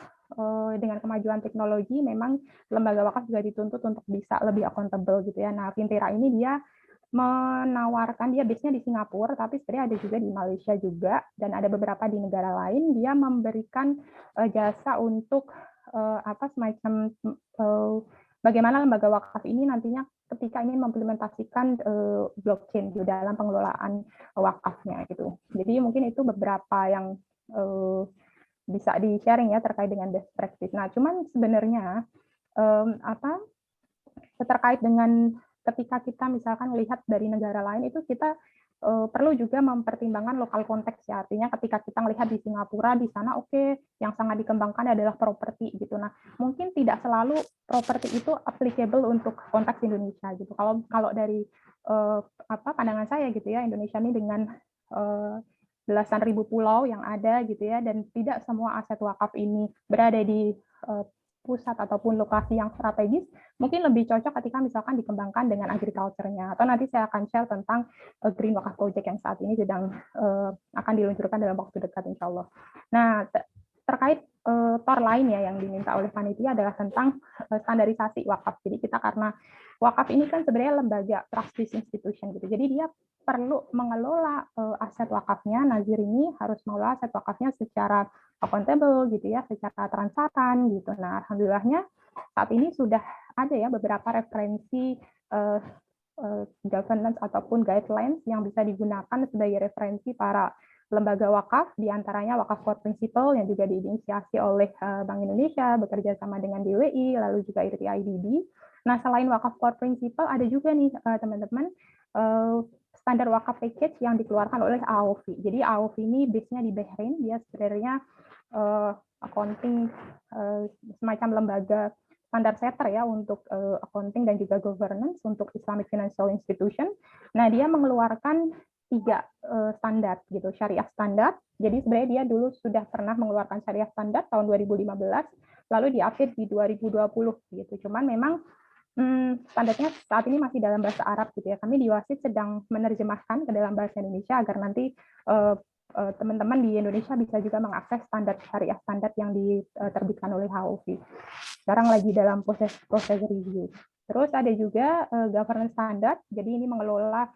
dengan kemajuan teknologi memang lembaga wakaf juga dituntut untuk bisa lebih accountable gitu ya. Nah, Fintera ini dia menawarkan, dia base-nya di Singapura, tapi sebenarnya ada juga di Malaysia juga, dan ada beberapa di negara lain. Dia memberikan jasa untuk semacam bagaimana lembaga wakaf ini nantinya ketika ingin mengimplementasikan blockchain di dalam pengelolaan wakafnya gitu. Jadi mungkin itu beberapa yang bisa di-sharing ya terkait dengan best practice. Nah, cuman sebenarnya terkait dengan ketika kita misalkan melihat dari negara lain itu kita perlu juga mempertimbangkan lokal konteks ya. Artinya ketika kita melihat di Singapura, di sana yang sangat dikembangkan adalah properti gitu. Nah, mungkin tidak selalu properti itu applicable untuk konteks Indonesia gitu. Kalau dari pandangan saya gitu ya, Indonesia ini dengan belasan ribu pulau yang ada gitu ya, dan tidak semua aset wakaf ini berada di pusat ataupun lokasi yang strategis, mungkin lebih cocok ketika misalkan dikembangkan dengan agriculture-nya. Atau nanti saya akan share tentang Green Wakaf Project yang saat ini sedang akan diluncurkan dalam waktu dekat insya Allah. Nah, terkait TOR lain ya yang diminta oleh panitia adalah tentang standarisasi wakaf. Jadi kita karena wakaf ini kan sebenarnya lembaga trust-based institution gitu. Jadi dia perlu mengelola aset wakafnya. Nazir ini harus mengelola aset wakafnya secara accountable gitu ya, secara transparan gitu. Nah, alhamdulillahnya saat ini sudah ada ya beberapa referensi governance ataupun guidelines yang bisa digunakan sebagai referensi para lembaga wakaf, diantaranya Wakaf Core Principle yang juga diinisiasi oleh Bank Indonesia, bekerja sama dengan DWI, lalu juga IRT IDB. Nah, selain Wakaf Core Principle, ada juga nih teman-teman, standar wakaf package yang dikeluarkan oleh AOF. Jadi AOF ini base-nya di Bahrain, dia sebenarnya accounting, semacam lembaga standar setter ya untuk accounting dan juga governance untuk Islamic Financial Institution. Nah, dia mengeluarkan 3 standar gitu, syariah standar. Jadi sebenarnya dia dulu sudah pernah mengeluarkan syariah standar tahun 2015, lalu di-update di 2020 gitu. Cuman memang standarnya saat ini masih dalam bahasa Arab gitu ya. Kami di Wasit sedang menerjemahkan ke dalam bahasa Indonesia agar nanti teman-teman di Indonesia bisa juga mengakses standar syariah standar yang diterbitkan oleh HOV. Sekarang lagi dalam proses review. Terus ada juga governance standard, jadi ini mengelola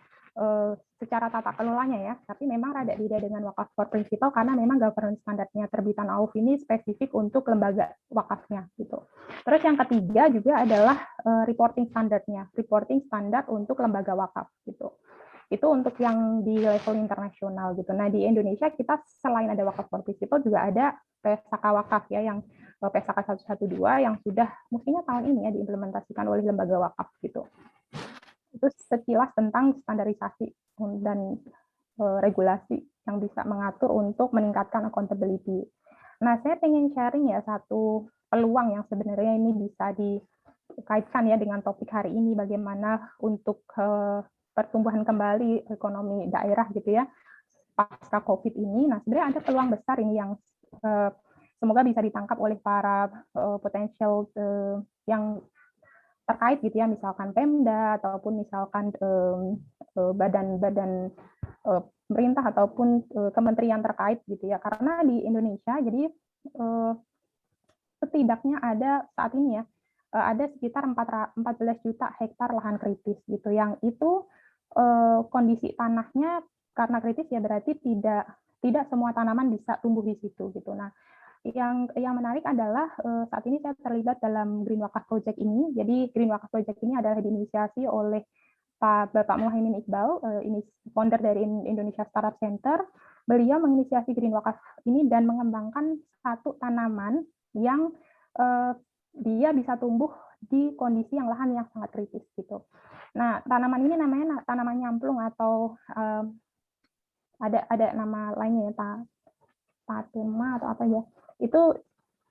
secara tata kelolanya ya, tapi memang rada beda dengan wakaf core principle karena memang governance standarnya terbitan AUF ini spesifik untuk lembaga wakafnya gitu. Terus yang ketiga juga adalah reporting standarnya, reporting standar untuk lembaga wakaf gitu. Itu untuk yang di level internasional gitu. Nah, di Indonesia kita selain ada wakaf core principle juga ada PSAK wakaf ya, yang PSAK 112 yang sudah mestinya tahun ini ya diimplementasikan oleh lembaga wakaf gitu. Itu sekilas tentang standarisasi dan regulasi yang bisa mengatur untuk meningkatkan accountability. Nah, saya ingin sharing ya satu peluang yang sebenarnya ini bisa dikaitkan ya dengan topik hari ini, bagaimana untuk pertumbuhan kembali ekonomi daerah gitu ya pasca COVID ini. Nah, sebenarnya ada peluang besar ini yang semoga bisa ditangkap oleh para potensial yang terkait gitu ya, misalkan Pemda ataupun misalkan badan-badan pemerintah ataupun kementerian terkait gitu ya. Karena di Indonesia jadi setidaknya ada saat ini ya ada sekitar 14 juta hektar lahan kritis gitu, yang itu kondisi tanahnya karena kritis ya berarti tidak semua tanaman bisa tumbuh di situ gitu. Nah, yang menarik adalah saat ini saya terlibat dalam Green Wakaf Project ini. Jadi Green Wakaf Project ini adalah diinisiasi oleh Bapak Muhaimin Iqbal, ini founder dari Indonesia Startup Center. Beliau menginisiasi Green Wakaf ini dan mengembangkan satu tanaman yang dia bisa tumbuh di kondisi yang lahan yang sangat kritis gitu. Nah, tanaman ini namanya tanaman nyamplung atau ada nama lainnya ya, patema atau apa ya. Itu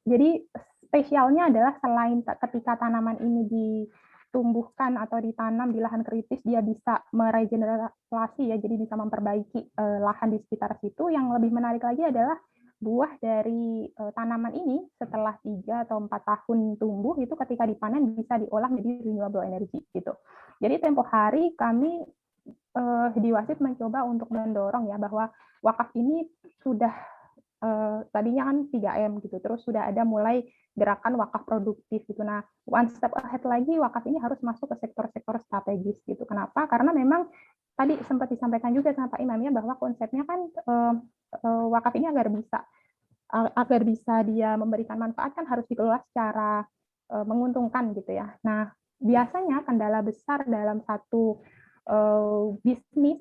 jadi spesialnya adalah selain ketika tanaman ini ditumbuhkan atau ditanam di lahan kritis, dia bisa meregenerasi ya, jadi bisa memperbaiki lahan di sekitar situ. Yang lebih menarik lagi adalah buah dari tanaman ini setelah 3 atau 4 tahun tumbuh itu ketika dipanen bisa diolah menjadi renewable energy gitu. Jadi tempo hari kami di Wasit mencoba untuk mendorong ya bahwa wakaf ini sudah tadinya kan 3M gitu, terus sudah ada mulai gerakan wakaf produktif gitu. Nah, one step ahead lagi wakaf ini harus masuk ke sektor-sektor strategis gitu. Kenapa? Karena memang tadi sempat disampaikan juga sama Pak Imam ya bahwa konsepnya kan wakaf ini agar bisa dia memberikan manfaat kan harus dikelola secara menguntungkan gitu ya. Nah, biasanya kendala besar dalam satu bisnis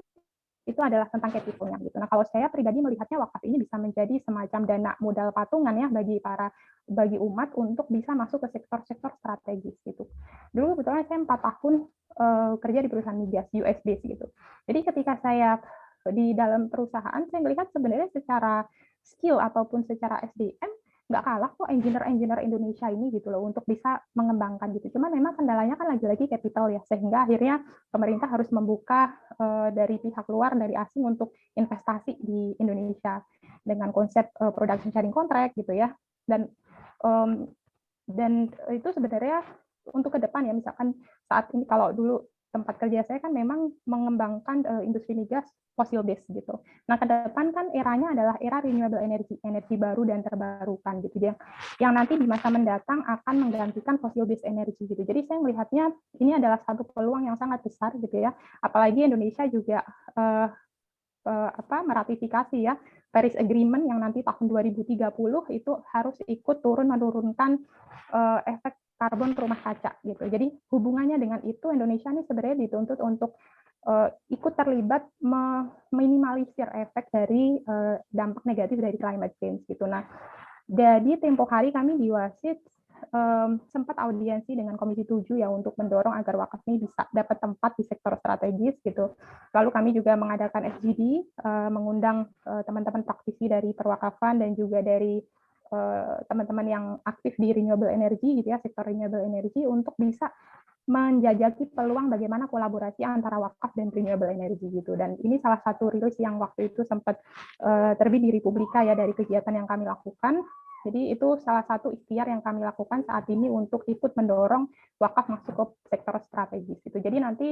itu adalah tentang capital-nya gitu. Nah, kalau saya pribadi melihatnya wakaf ini bisa menjadi semacam dana modal patungan ya bagi umat untuk bisa masuk ke sektor-sektor strategis gitu. Dulu kebetulan saya 4 tahun kerja di perusahaan migas US based gitu. Jadi ketika saya di dalam perusahaan saya melihat sebenarnya secara skill ataupun secara SDM nggak kalah kok engineer Indonesia ini gitu loh untuk bisa mengembangkan gitu. Cuma memang kendalanya kan lagi-lagi capital ya, sehingga akhirnya pemerintah harus membuka dari pihak luar, dari asing untuk investasi di Indonesia dengan konsep production sharing contract gitu ya. Dan itu sebenarnya untuk ke depan ya, misalkan saat ini kalau dulu tempat kerja saya kan memang mengembangkan industri migas fossil base gitu. Nah, ke depan kan eranya adalah era renewable energy, energi baru dan terbarukan gitu, yang nanti di masa mendatang akan menggantikan fossil base energy gitu. Jadi saya melihatnya ini adalah satu peluang yang sangat besar gitu ya. Apalagi Indonesia juga meratifikasi ya Paris Agreement yang nanti tahun 2030 itu harus ikut menurunkan efek karbon rumah kaca gitu. Jadi hubungannya dengan itu Indonesia ini sebenarnya dituntut untuk ikut terlibat meminimalisir efek dari dampak negatif dari climate change gitu. Nah, jadi tempo hari kami di Wasit sempat audiensi dengan Komisi 7 ya untuk mendorong agar wakaf ini bisa dapat tempat di sektor strategis gitu. Lalu kami juga mengadakan FGD, mengundang teman-teman praktisi dari perwakafan dan juga dari teman-teman yang aktif di renewable energy gitu ya, sektor renewable energy untuk bisa menjajaki peluang bagaimana kolaborasi antara wakaf dan renewable energy gitu. Dan ini salah satu rilis yang waktu itu sempat terbit di Republika ya dari kegiatan yang kami lakukan. Jadi itu salah satu ikhtiar yang kami lakukan saat ini untuk ikut mendorong wakaf masuk ke sektor strategis itu. Jadi nanti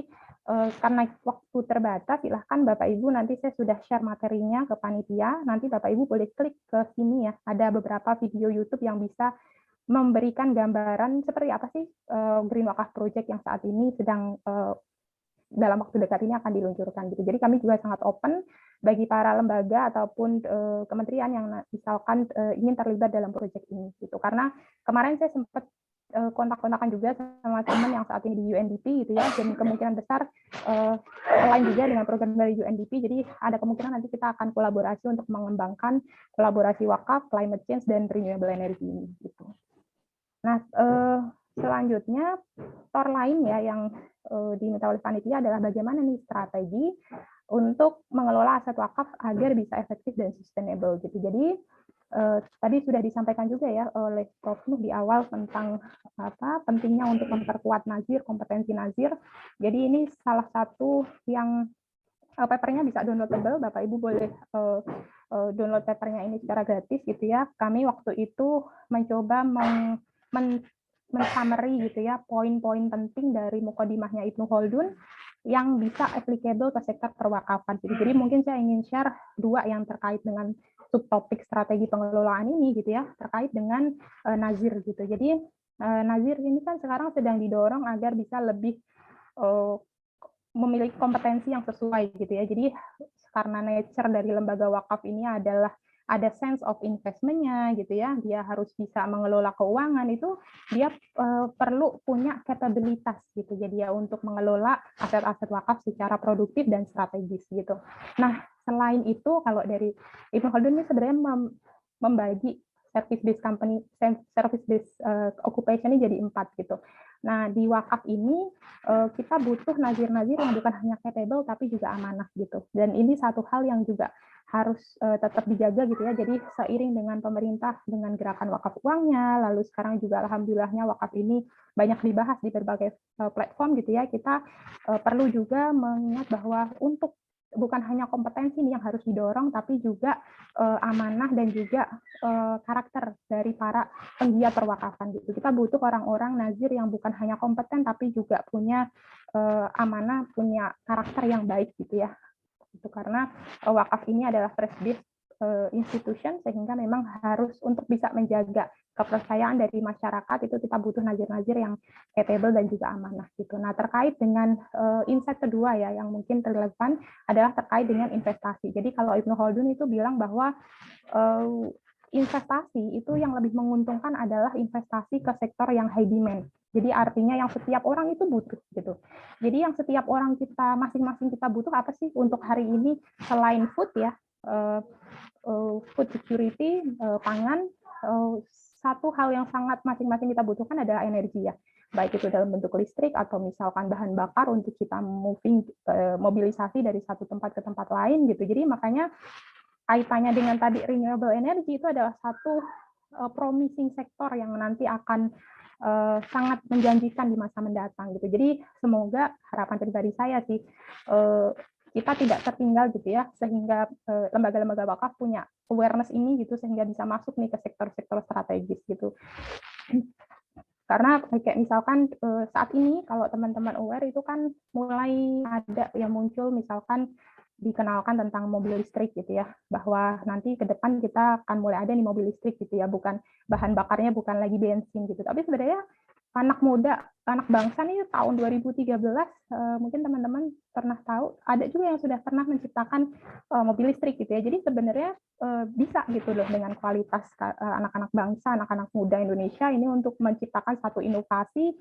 karena waktu terbatas, silahkan Bapak Ibu nanti saya sudah share materinya ke panitia. Nanti Bapak Ibu boleh klik ke sini ya. Ada beberapa video YouTube yang bisa memberikan gambaran seperti apa sih Green Wakaf Project yang saat ini sedang dalam waktu dekat ini akan diluncurkan gitu. Jadi kami juga sangat open bagi para lembaga ataupun kementerian yang misalkan ingin terlibat dalam proyek ini gitu. Karena kemarin saya sempat kontak-kontakan juga sama teman yang saat ini di UNDP gitu ya, dan kemungkinan besar lain juga dengan program dari UNDP. Jadi ada kemungkinan nanti kita akan kolaborasi untuk mengembangkan kolaborasi wakaf, climate change dan renewable energy ini gitu. Nah, selanjutnya tor lain ya yang diminta oleh panitia adalah bagaimana nih strategi untuk mengelola aset wakaf agar bisa efektif dan sustainable gitu. Jadi tadi sudah disampaikan juga ya oleh Prof. Nuh di awal tentang pentingnya untuk memperkuat nazir, kompetensi nazir. Jadi ini salah satu yang papernya bisa downloadable, Bapak Ibu boleh download papernya ini secara gratis gitu ya. Kami waktu itu mencoba men-summary gitu ya poin-poin penting dari mukadimahnya Ibnu Khaldun yang bisa applicable ke sektor perwakafan. Jadi mungkin saya ingin share dua yang terkait dengan subtopik strategi pengelolaan ini gitu ya, terkait dengan nazir gitu. Jadi nazir ini kan sekarang sedang didorong agar bisa lebih memiliki kompetensi yang sesuai gitu ya. Jadi karena nature dari lembaga wakaf ini adalah ada sense of investment-nya gitu ya, dia harus bisa mengelola keuangan, itu dia perlu punya kapabilitas gitu, jadi ya untuk mengelola aset-aset wakaf secara produktif dan strategis gitu. Nah, selain itu kalau dari Ibnu Khaldun ini sebenarnya membagi service-based company, service-based occupation ini jadi 4 gitu. Nah, di wakaf ini kita butuh nazir-nazir yang bukan hanya capable tapi juga amanah gitu. Dan ini satu hal yang juga harus tetap dijaga gitu ya. Jadi seiring dengan pemerintah dengan gerakan wakaf uangnya, lalu sekarang juga alhamdulillahnya wakaf ini banyak dibahas di berbagai platform gitu ya. Kita perlu juga mengingat bahwa untuk bukan hanya kompetensi yang harus didorong, tapi juga amanah dan juga karakter dari para penggiat perwakafan gitu. Kita butuh orang-orang nazir yang bukan hanya kompeten, tapi juga punya amanah, punya karakter yang baik gitu ya. Itu karena wakaf ini adalah trust-based institution, sehingga memang harus untuk bisa menjaga kepercayaan dari masyarakat itu kita butuh nazir-nazir yang capable dan juga amanah gitu. Nah, terkait dengan insight kedua ya yang mungkin relevan adalah terkait dengan investasi. Jadi kalau Ibnu Khaldun itu bilang bahwa investasi itu yang lebih menguntungkan adalah investasi ke sektor yang high demand. Jadi artinya yang setiap orang itu butuh gitu. Jadi yang setiap orang kita masing-masing kita butuh apa sih untuk hari ini selain food ya, food security, pangan, satu hal yang sangat masing-masing kita butuhkan adalah energi ya. Baik itu dalam bentuk listrik atau misalkan bahan bakar untuk kita moving mobilisasi dari satu tempat ke tempat lain gitu. Jadi makanya kaitannya dengan tadi renewable energy itu adalah satu promising sektor yang nanti akan sangat menjanjikan di masa mendatang gitu. Jadi semoga harapan pribadi saya sih kita tidak tertinggal gitu ya, sehingga lembaga-lembaga wakaf punya awareness ini gitu sehingga bisa masuk nih ke sektor-sektor strategis gitu. Karena kayak misalkan saat ini kalau teman-teman aware itu kan mulai ada yang muncul misalkan dikenalkan tentang mobil listrik gitu ya, bahwa nanti ke depan kita akan mulai ada nih mobil listrik gitu ya, bukan bahan bakarnya bukan lagi bensin gitu. Tapi sebenarnya anak muda, anak bangsa nih tahun 2013 mungkin teman-teman pernah tahu ada juga yang sudah pernah menciptakan mobil listrik gitu ya. Jadi sebenarnya bisa gitu loh dengan kualitas anak-anak bangsa, anak-anak muda Indonesia ini untuk menciptakan satu inovasi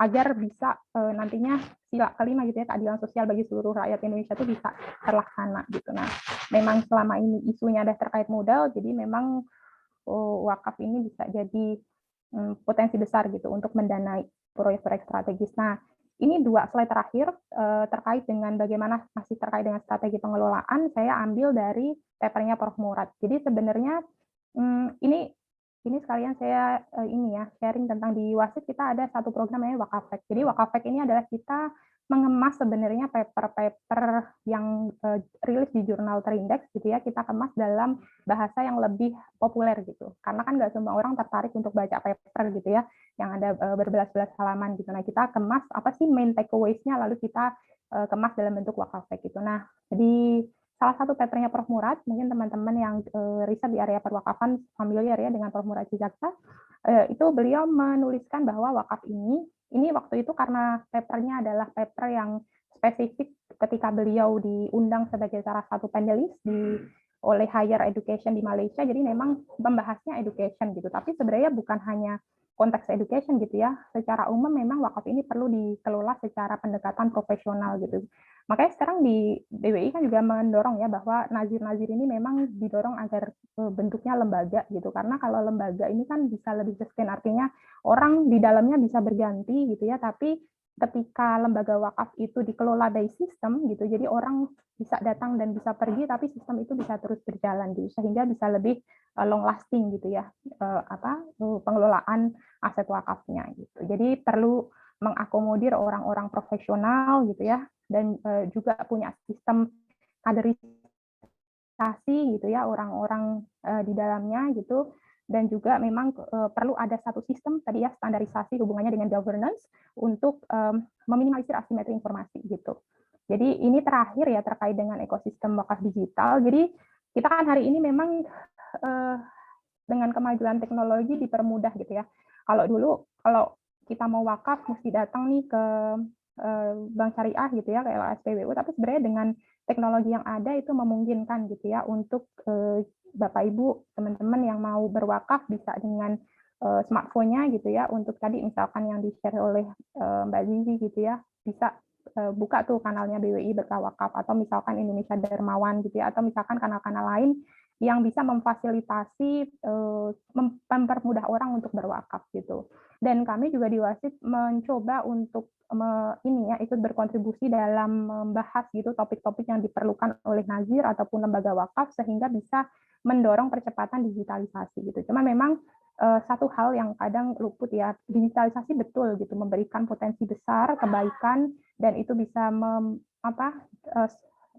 agar bisa nantinya sila kelima gitu ya, keadilan sosial bagi seluruh rakyat Indonesia itu bisa terlaksana gitu. Nah, memang selama ini isunya ada terkait modal, jadi memang wakaf ini bisa jadi potensi besar gitu untuk mendanai proyek-proyek strategis. Nah, ini 2 slide terakhir terkait dengan bagaimana masih terkait dengan strategi pengelolaan, saya ambil dari papernya Prof. Murad. Jadi sebenarnya ini sekalian saya ini ya sharing tentang di Wasit kita ada satu program namanya Wakafek. Jadi Wakafek ini adalah kita mengemas sebenarnya paper-paper yang rilis di jurnal terindeks gitu ya, kita kemas dalam bahasa yang lebih populer gitu. Karena kan nggak semua orang tertarik untuk baca paper gitu ya, yang ada berbelas-belas halaman gitu. Nah, kita kemas apa sih main takeaways-nya, lalu kita kemas dalam bentuk Wakafek gitu. Nah, di salah satu papernya Prof. Murad, mungkin teman-teman yang riset di area perwakafan familiar ya dengan Prof. Murad Cijaksa, itu beliau menuliskan bahwa wakaf ini waktu itu karena papernya adalah paper yang spesifik ketika beliau diundang sebagai salah satu panelis oleh Higher Education di Malaysia, jadi memang pembahasnya education gitu. Tapi sebenarnya bukan hanya konteks education gitu ya, secara umum memang wakaf ini perlu dikelola secara pendekatan profesional gitu. Makanya sekarang di DWI kan juga mendorong ya bahwa nazir-nazir ini memang didorong agar bentuknya lembaga gitu, karena kalau lembaga ini kan bisa lebih sustain, artinya orang di dalamnya bisa berganti gitu ya, tapi ketika lembaga wakaf itu dikelola by sistem gitu, jadi orang bisa datang dan bisa pergi, tapi sistem itu bisa terus berjalan gitu, sehingga bisa lebih long lasting gitu ya, pengelolaan aset wakafnya gitu. Jadi perlu mengakomodir orang-orang profesional gitu ya, dan juga punya sistem kaderisasi gitu ya, orang-orang di dalamnya gitu, dan juga memang perlu ada satu sistem tadi ya, standarisasi hubungannya dengan governance untuk meminimalisir asimetri informasi gitu. Jadi ini terakhir ya terkait dengan ekosistem wakaf digital. Jadi kita kan hari ini memang dengan kemajuan teknologi dipermudah gitu ya. Kalau dulu kalau kita mau wakaf mesti datang nih ke bank syariah gitu ya, kayak SPWU, tapi sebenarnya dengan teknologi yang ada itu memungkinkan gitu ya untuk Bapak Ibu, teman-teman yang mau berwakaf bisa dengan smartphone-nya gitu ya, untuk tadi misalkan yang di-share oleh Mbak Zizi gitu ya, bisa buka tuh kanalnya BWI Berkah Wakaf, atau misalkan Indonesia Dermawan gitu ya, atau misalkan kanal-kanal lain yang bisa memfasilitasi, mempermudah orang untuk berwakaf gitu. Dan kami juga di Wasit mencoba untuk ini ya, ikut berkontribusi dalam membahas gitu topik-topik yang diperlukan oleh nazir ataupun lembaga wakaf, sehingga bisa mendorong percepatan digitalisasi gitu. Cuma memang satu hal yang kadang luput ya, digitalisasi betul gitu, memberikan potensi besar kebaikan, dan itu bisa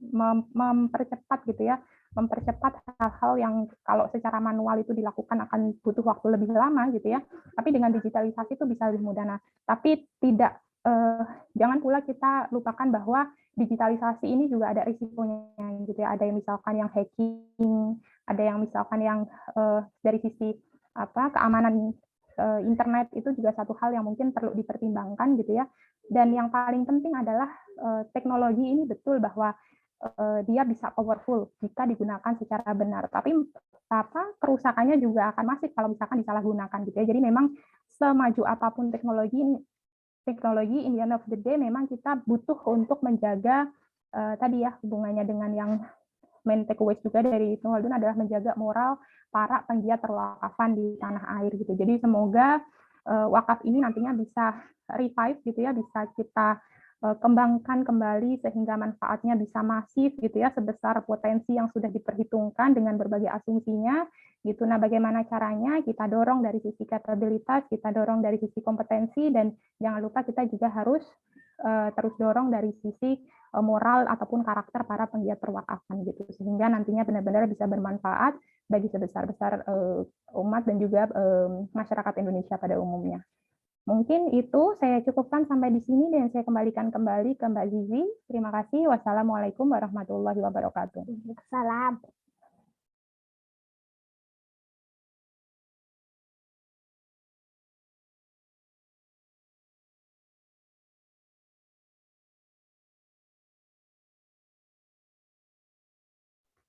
mempercepat gitu ya, mempercepat hal-hal yang kalau secara manual itu dilakukan akan butuh waktu lebih lama gitu ya, tapi dengan digitalisasi itu bisa lebih mudah. Nah, tapi tidak jangan pula kita lupakan bahwa digitalisasi ini juga ada risikonya gitu ya, ada yang misalkan yang hacking, ada yang misalkan yang dari sisi keamanan internet, itu juga satu hal yang mungkin perlu dipertimbangkan gitu ya. Dan yang paling penting adalah teknologi ini betul bahwa dia bisa powerful jika digunakan secara benar, tapi kerusakannya juga akan masif kalau misalkan disalahgunakan gitu ya. Jadi memang semaju apapun teknologi in the end of the day memang kita butuh untuk menjaga tadi ya, hubungannya dengan yang main takeaways juga dari Ibnu Khaldun adalah menjaga moral para penggiat perwakafan di tanah air gitu. Jadi semoga wakaf ini nantinya bisa revive gitu ya, bisa kita kembangkan kembali sehingga manfaatnya bisa masif gitu ya, sebesar potensi yang sudah diperhitungkan dengan berbagai asumsinya gitu. Nah, bagaimana caranya? Kita dorong dari sisi kapabilitas, kita dorong dari sisi kompetensi, dan jangan lupa kita juga harus terus dorong dari sisi moral ataupun karakter para penggiat perwakafan gitu, sehingga nantinya benar-benar bisa bermanfaat bagi sebesar-besar umat dan juga masyarakat Indonesia pada umumnya. Mungkin itu saya cukupkan sampai di sini dan saya kembalikan kembali ke Mbak Zizi. Terima kasih. Wassalamualaikum warahmatullahi wabarakatuh. Salam.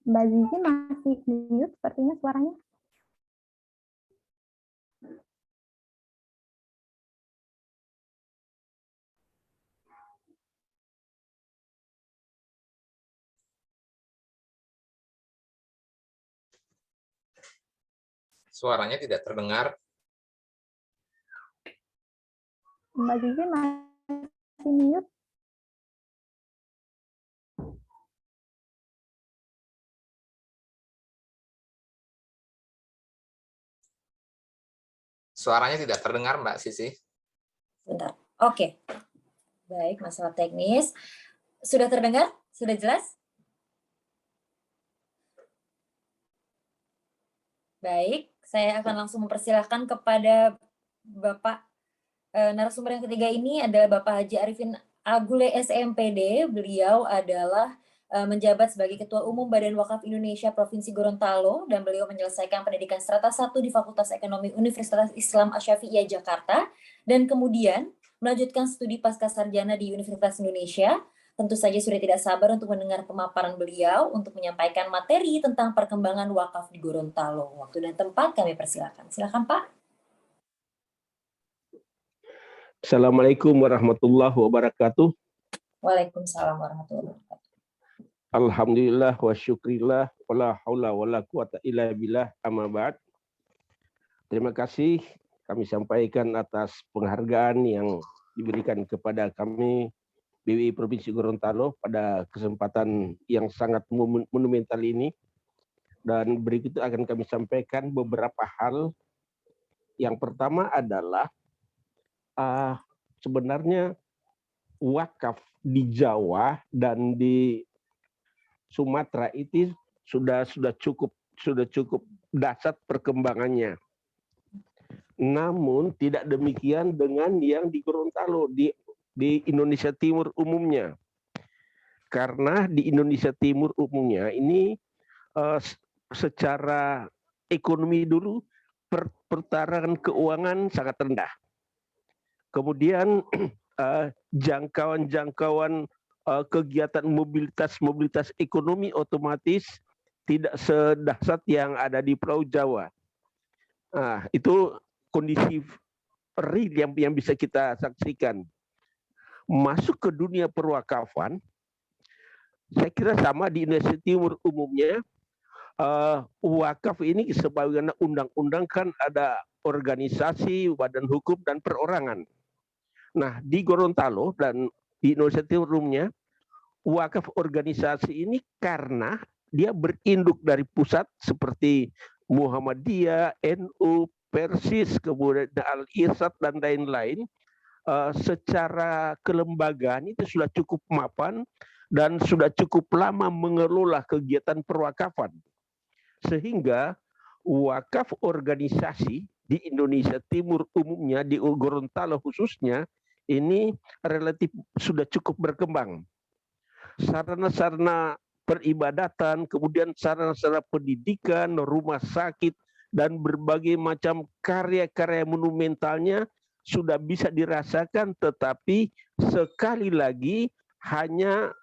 Mbak Zizi masih mute sepertinya suaranya. Suaranya tidak terdengar. Mbak Zizi masih mute. Suaranya tidak terdengar, Mbak Sisi. Bentar. Oke. Baik, masalah teknis. Sudah terdengar? Sudah jelas? Baik, saya akan langsung mempersilahkan kepada Bapak narasumber yang ketiga ini adalah Bapak Haji Arifin Agule SMPD. Beliau adalah menjabat sebagai Ketua Umum Badan Wakaf Indonesia Provinsi Gorontalo dan beliau menyelesaikan pendidikan strata 1 di Fakultas Ekonomi Universitas Islam Asy-Syafi'iyah Jakarta dan kemudian melanjutkan studi pasca sarjana di Universitas Indonesia. Tentu saja sudah tidak sabar untuk mendengar pemaparan beliau untuk menyampaikan materi tentang perkembangan wakaf di Gorontalo. Waktu dan tempat kami persilakan. Silakan Pak. Assalamualaikum warahmatullahi wabarakatuh. Waalaikumsalam warahmatullahi wabarakatuh. Alhamdulillah wa syukrillah wala haula wala quwata illa billah amma ba'd. Terima kasih kami sampaikan atas penghargaan yang diberikan kepada kami BWI Provinsi Gorontalo pada kesempatan yang sangat monumental ini. Dan berikut akan kami sampaikan beberapa hal. Yang pertama adalah sebenarnya wakaf di Jawa dan di Sumatera itu sudah cukup dahsyat perkembangannya. Namun tidak demikian dengan yang di Gorontalo di Indonesia Timur umumnya. Karena di Indonesia Timur umumnya ini secara ekonomi dulu perputaran keuangan sangat rendah. Kemudian jangkauan kegiatan mobilitas ekonomi otomatis tidak sedahsyat yang ada di Pulau Jawa. Nah, itu kondisi real yang bisa kita saksikan. Masuk ke dunia perwakafan, saya kira sama di Indonesia Timur umumnya. Wakaf ini sebagaimana undang-undang kan ada organisasi, badan hukum, dan perorangan. Nah, di Gorontalo dan di Indonesia Timur umumnya, wakaf organisasi ini karena dia berinduk dari pusat seperti Muhammadiyah, NU, Persis, kemudian Al-Irsyad, dan lain-lain, secara kelembagaan itu sudah cukup mapan dan sudah cukup lama mengelola kegiatan perwakafan. Sehingga wakaf organisasi di Indonesia Timur umumnya, di Gorontalo khususnya, ini relatif sudah cukup berkembang. Sarana-sarana peribadatan, kemudian sarana-sarana pendidikan, rumah sakit, dan berbagai macam karya-karya monumentalnya sudah bisa dirasakan, tetapi sekali lagi hanya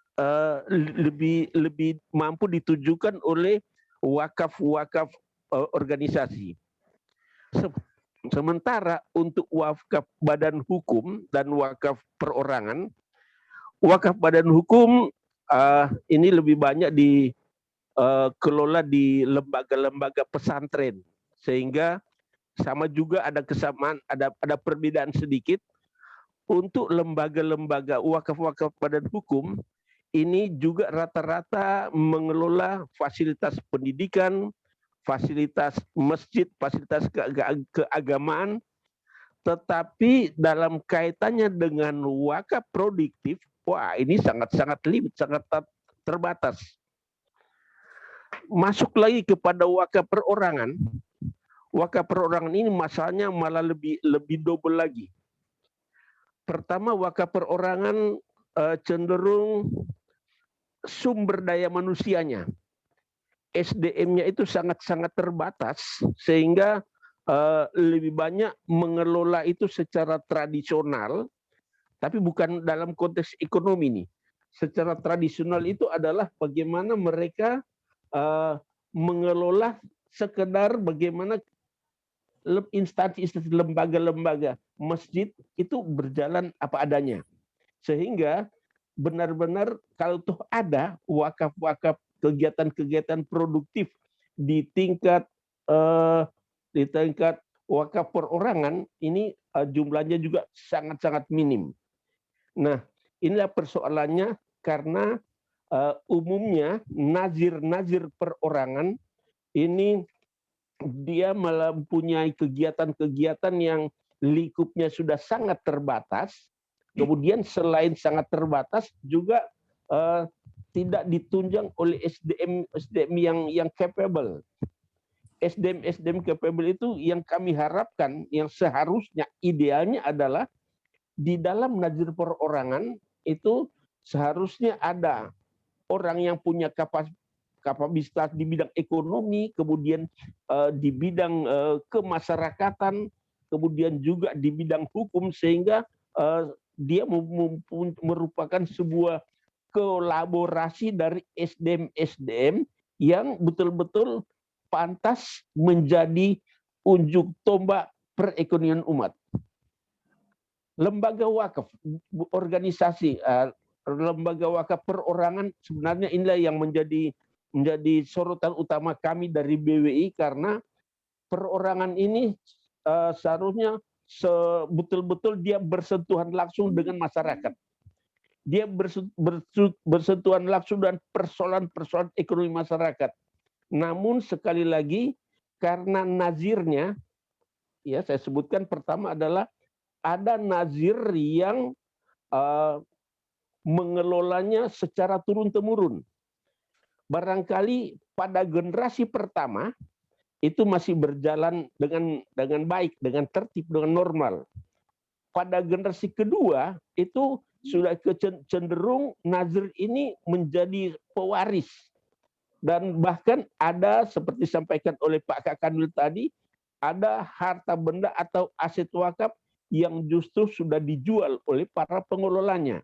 lebih mampu ditujukan oleh wakaf-wakaf organisasi. Sementara untuk wakaf badan hukum dan wakaf perorangan, wakaf badan hukum ini lebih banyak dikelola di lembaga-lembaga pesantren, sehingga sama juga ada kesamaan, ada perbedaan sedikit. Untuk lembaga-lembaga wakaf-wakaf badan hukum ini juga rata-rata mengelola fasilitas pendidikan, fasilitas masjid, fasilitas keagamaan, tetapi dalam kaitannya dengan wakaf produktif, wah ini sangat limit, sangat terbatas. Masuk lagi kepada wakaf perorangan. Wakaf perorangan ini masalahnya malah lebih double lagi. Pertama, wakaf perorangan cenderung sumber daya manusianya, SDM-nya itu sangat-sangat terbatas, sehingga lebih banyak mengelola itu secara tradisional, tapi bukan dalam konteks ekonomi nih. Secara tradisional itu adalah bagaimana mereka mengelola sekedar bagaimana instansi-instansi, lembaga-lembaga masjid itu berjalan apa adanya. Sehingga benar-benar kalau tuh ada wakaf-wakaf kegiatan-kegiatan produktif di tingkat wakaf perorangan ini jumlahnya juga sangat-sangat minim. Nah, inilah persoalannya karena umumnya nazir perorangan ini dia mempunyai kegiatan-kegiatan yang lingkupnya sudah sangat terbatas. Kemudian selain sangat terbatas juga tidak ditunjang oleh SDM yang capable. SDM capable itu yang kami harapkan, yang seharusnya idealnya adalah di dalam nazir perorangan itu seharusnya ada orang yang punya kapasitas di bidang ekonomi, kemudian di bidang kemasyarakatan, kemudian juga di bidang hukum, sehingga dia merupakan sebuah kolaborasi dari SDM yang betul-betul pantas menjadi unjuk tombak perekonomian umat. Lembaga wakaf, organisasi, lembaga wakaf perorangan sebenarnya inilah yang menjadi sorotan utama kami dari BWI, karena perorangan ini seharusnya betul-betul dia bersentuhan langsung dengan masyarakat. Dia bersentuhan langsung dengan persoalan-persoalan ekonomi masyarakat. Namun sekali lagi karena nazirnya, ya saya sebutkan pertama adalah ada nazir yang mengelolanya secara turun-temurun. Barangkali pada generasi pertama itu masih berjalan dengan baik, dengan tertib, dengan normal. Pada generasi kedua itu sudah cenderung nazir ini menjadi pewaris. Dan bahkan ada, seperti disampaikan oleh Pak Kakanwil tadi, ada harta benda atau aset wakaf yang justru sudah dijual oleh para pengelolanya.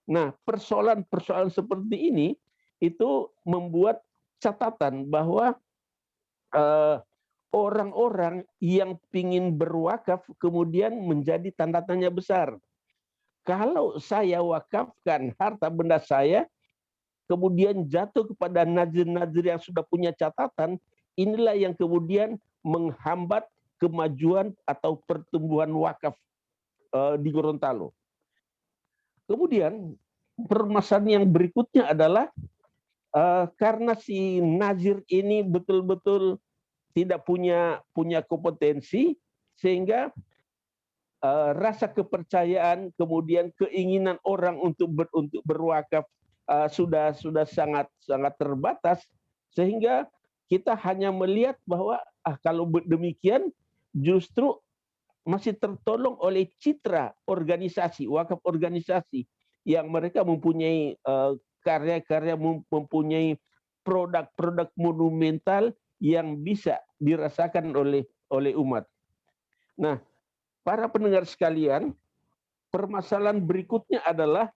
Nah, persoalan-persoalan seperti ini itu membuat catatan bahwa orang-orang yang ingin berwakaf kemudian menjadi tanda tanya besar. Kalau saya wakafkan harta benda saya, kemudian jatuh kepada nazir-nazir yang sudah punya catatan, inilah yang kemudian menghambat kemajuan atau pertumbuhan wakaf di Gorontalo. Kemudian permasalahan yang berikutnya adalah karena si nazir ini betul-betul tidak punya kompetensi, sehingga rasa kepercayaan, kemudian keinginan orang untuk berwakaf sudah sangat terbatas, sehingga kita hanya melihat bahwa kalau demikian justru masih tertolong oleh citra organisasi, wakaf organisasi yang mereka mempunyai karya-karya, mempunyai produk-produk monumental yang bisa dirasakan oleh umat. Nah, para pendengar sekalian, permasalahan berikutnya adalah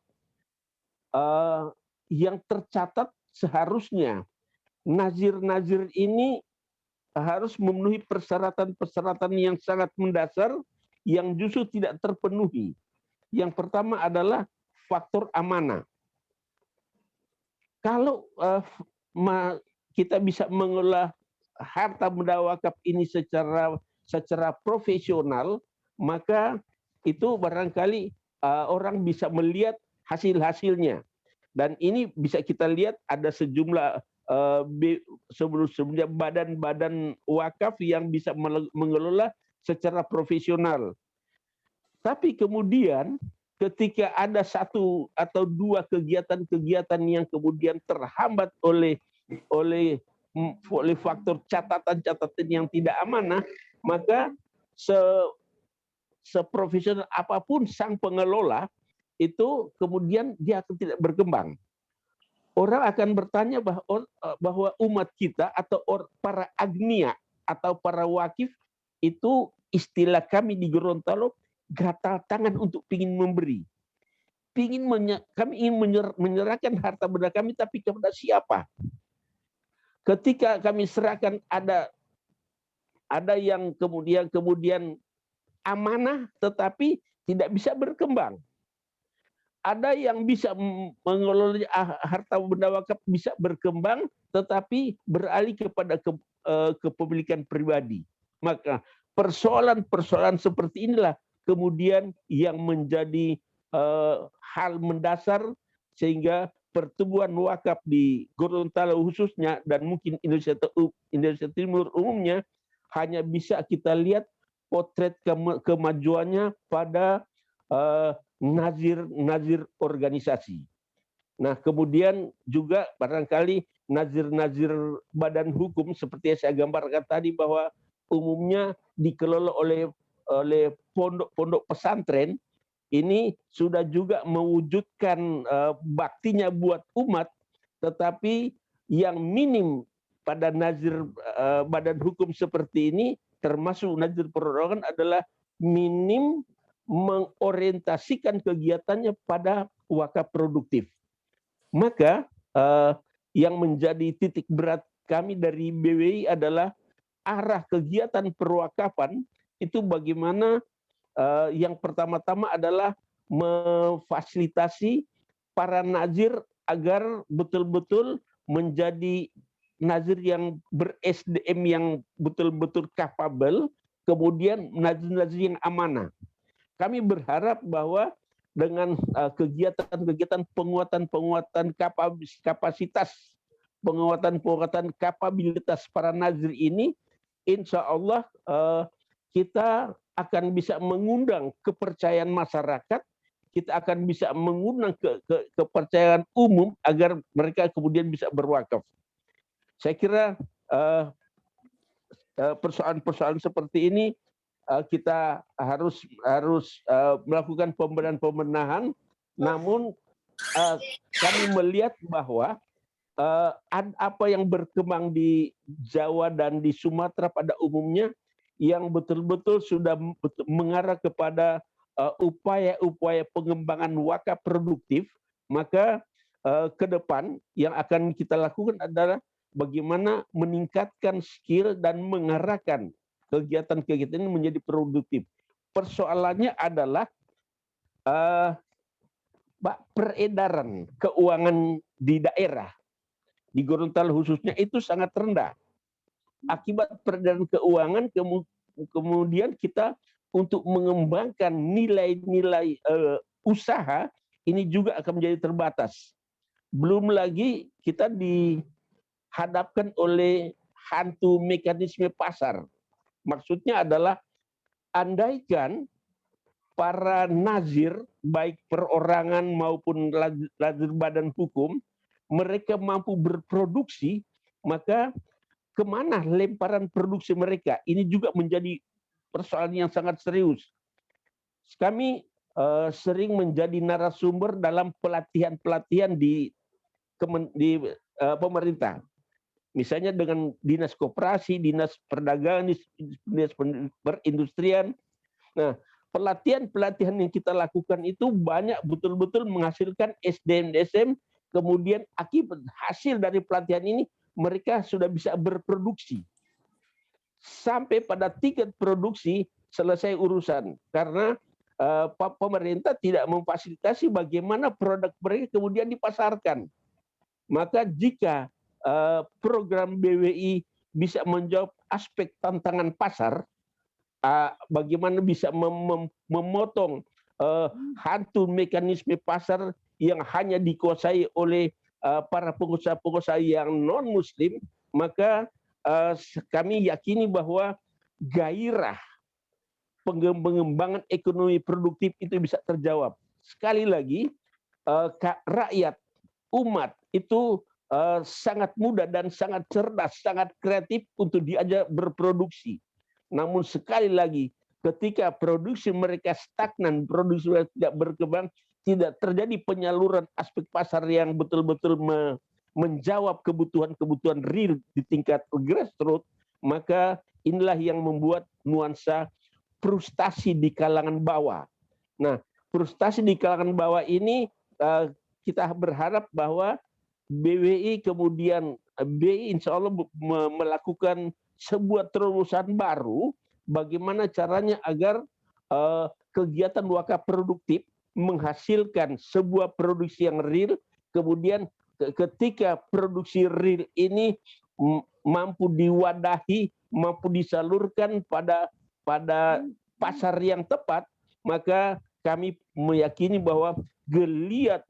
yang tercatat seharusnya nazir-nazir ini harus memenuhi persyaratan-persyaratan yang sangat mendasar yang justru tidak terpenuhi. Yang pertama adalah faktor amanah. Kalau kita bisa mengelola harta benda wakaf ini secara profesional, maka itu barangkali orang bisa melihat hasil-hasilnya. Dan ini bisa kita lihat ada sejumlah sebelumnya badan-badan wakaf yang bisa mengelola secara profesional. Tapi kemudian ketika ada satu atau dua kegiatan-kegiatan yang kemudian terhambat oleh oleh faktor catatan-catatan yang tidak amanah, maka seprofesional apapun sang pengelola itu kemudian dia akan tidak berkembang. Orang akan bertanya bahwa umat kita atau para agnia atau para wakif itu, istilah kami di Gorontalo, gatal tangan untuk ingin memberi. Kami ingin menyerahkan harta benda kami, tapi kepada siapa? Ketika kami serahkan, ada yang kemudian amanah tetapi tidak bisa berkembang. Ada yang bisa mengelola harta benda wakaf, bisa berkembang, tetapi beralih kepada kepemilikan pribadi. Maka persoalan-persoalan seperti inilah kemudian yang menjadi hal mendasar sehingga pertumbuhan wakaf di Gorontalo khususnya dan mungkin Indonesia Timur umumnya hanya bisa kita lihat potret kemajuannya pada nazir organisasi. Nah, kemudian juga barangkali nazir badan hukum seperti yang saya gambarkan tadi, bahwa umumnya dikelola oleh pondok pesantren, ini sudah juga mewujudkan baktinya buat umat, tetapi yang minim pada nazir badan hukum seperti ini, termasuk nazir perorangan, adalah minim mengorientasikan kegiatannya pada wakaf produktif. Maka yang menjadi titik berat kami dari BWI adalah arah kegiatan perwakafan itu bagaimana yang pertama-tama adalah memfasilitasi para nazir agar betul-betul menjadi nazir yang ber-SDM yang betul-betul capable, kemudian nazir-nazir yang amanah. Kami berharap bahwa dengan kegiatan-kegiatan penguatan kapasitas, penguatan kapabilitas para nazir ini, insya Allah kita akan bisa mengundang kepercayaan masyarakat, kita akan bisa mengundang kepercayaan umum agar mereka kemudian bisa berwakaf. Saya kira persoalan-persoalan seperti ini kita harus melakukan pembenahan, namun kami melihat bahwa apa yang berkembang di Jawa dan di Sumatera pada umumnya yang betul-betul sudah mengarah kepada upaya-upaya pengembangan wakaf produktif, maka ke depan yang akan kita lakukan adalah bagaimana meningkatkan skill dan mengarahkan kegiatan-kegiatan ini menjadi produktif. Persoalannya adalah peredaran keuangan di daerah, di Gorontalo khususnya, itu sangat rendah. Akibat peredaran keuangan, kemudian kita untuk mengembangkan nilai-nilai usaha ini juga akan menjadi terbatas. Belum lagi kita dihadapkan oleh hantu mekanisme pasar. Maksudnya adalah andaikan para nazir, baik perorangan maupun nazir badan hukum, mereka mampu berproduksi, maka kemana lemparan produksi mereka? Ini juga menjadi persoalan yang sangat serius. Kami sering menjadi narasumber dalam pelatihan-pelatihan di pemerintah. Misalnya dengan dinas koperasi, dinas perdagangan, dinas perindustrian. Nah, pelatihan-pelatihan yang kita lakukan itu banyak betul-betul menghasilkan SDM, kemudian akibat hasil dari pelatihan ini mereka sudah bisa berproduksi. Sampai pada tingkat produksi selesai urusan, karena pemerintah tidak memfasilitasi bagaimana produk mereka kemudian dipasarkan. Maka jika program BWI bisa menjawab aspek tantangan pasar, bagaimana bisa memotong hantu mekanisme pasar yang hanya dikuasai oleh para pengusaha-pengusaha yang non-muslim, maka kami yakini bahwa gairah pengembangan ekonomi produktif itu bisa terjawab. Sekali lagi, rakyat, umat itu sangat mudah dan sangat cerdas, sangat kreatif untuk diajak berproduksi. Namun sekali lagi, ketika produksi mereka stagnan, produksi mereka tidak berkembang, tidak terjadi penyaluran aspek pasar yang betul-betul menjawab kebutuhan-kebutuhan real di tingkat grassroots, maka inilah yang membuat nuansa frustasi di kalangan bawah. Nah, frustasi di kalangan bawah ini kita berharap bahwa BWI kemudian BI insya Allah melakukan sebuah terobosan baru bagaimana caranya agar kegiatan wakaf produktif menghasilkan sebuah produksi yang real, kemudian ketika produksi real ini mampu diwadahi, mampu disalurkan pada pasar yang tepat, maka kami meyakini bahwa geliat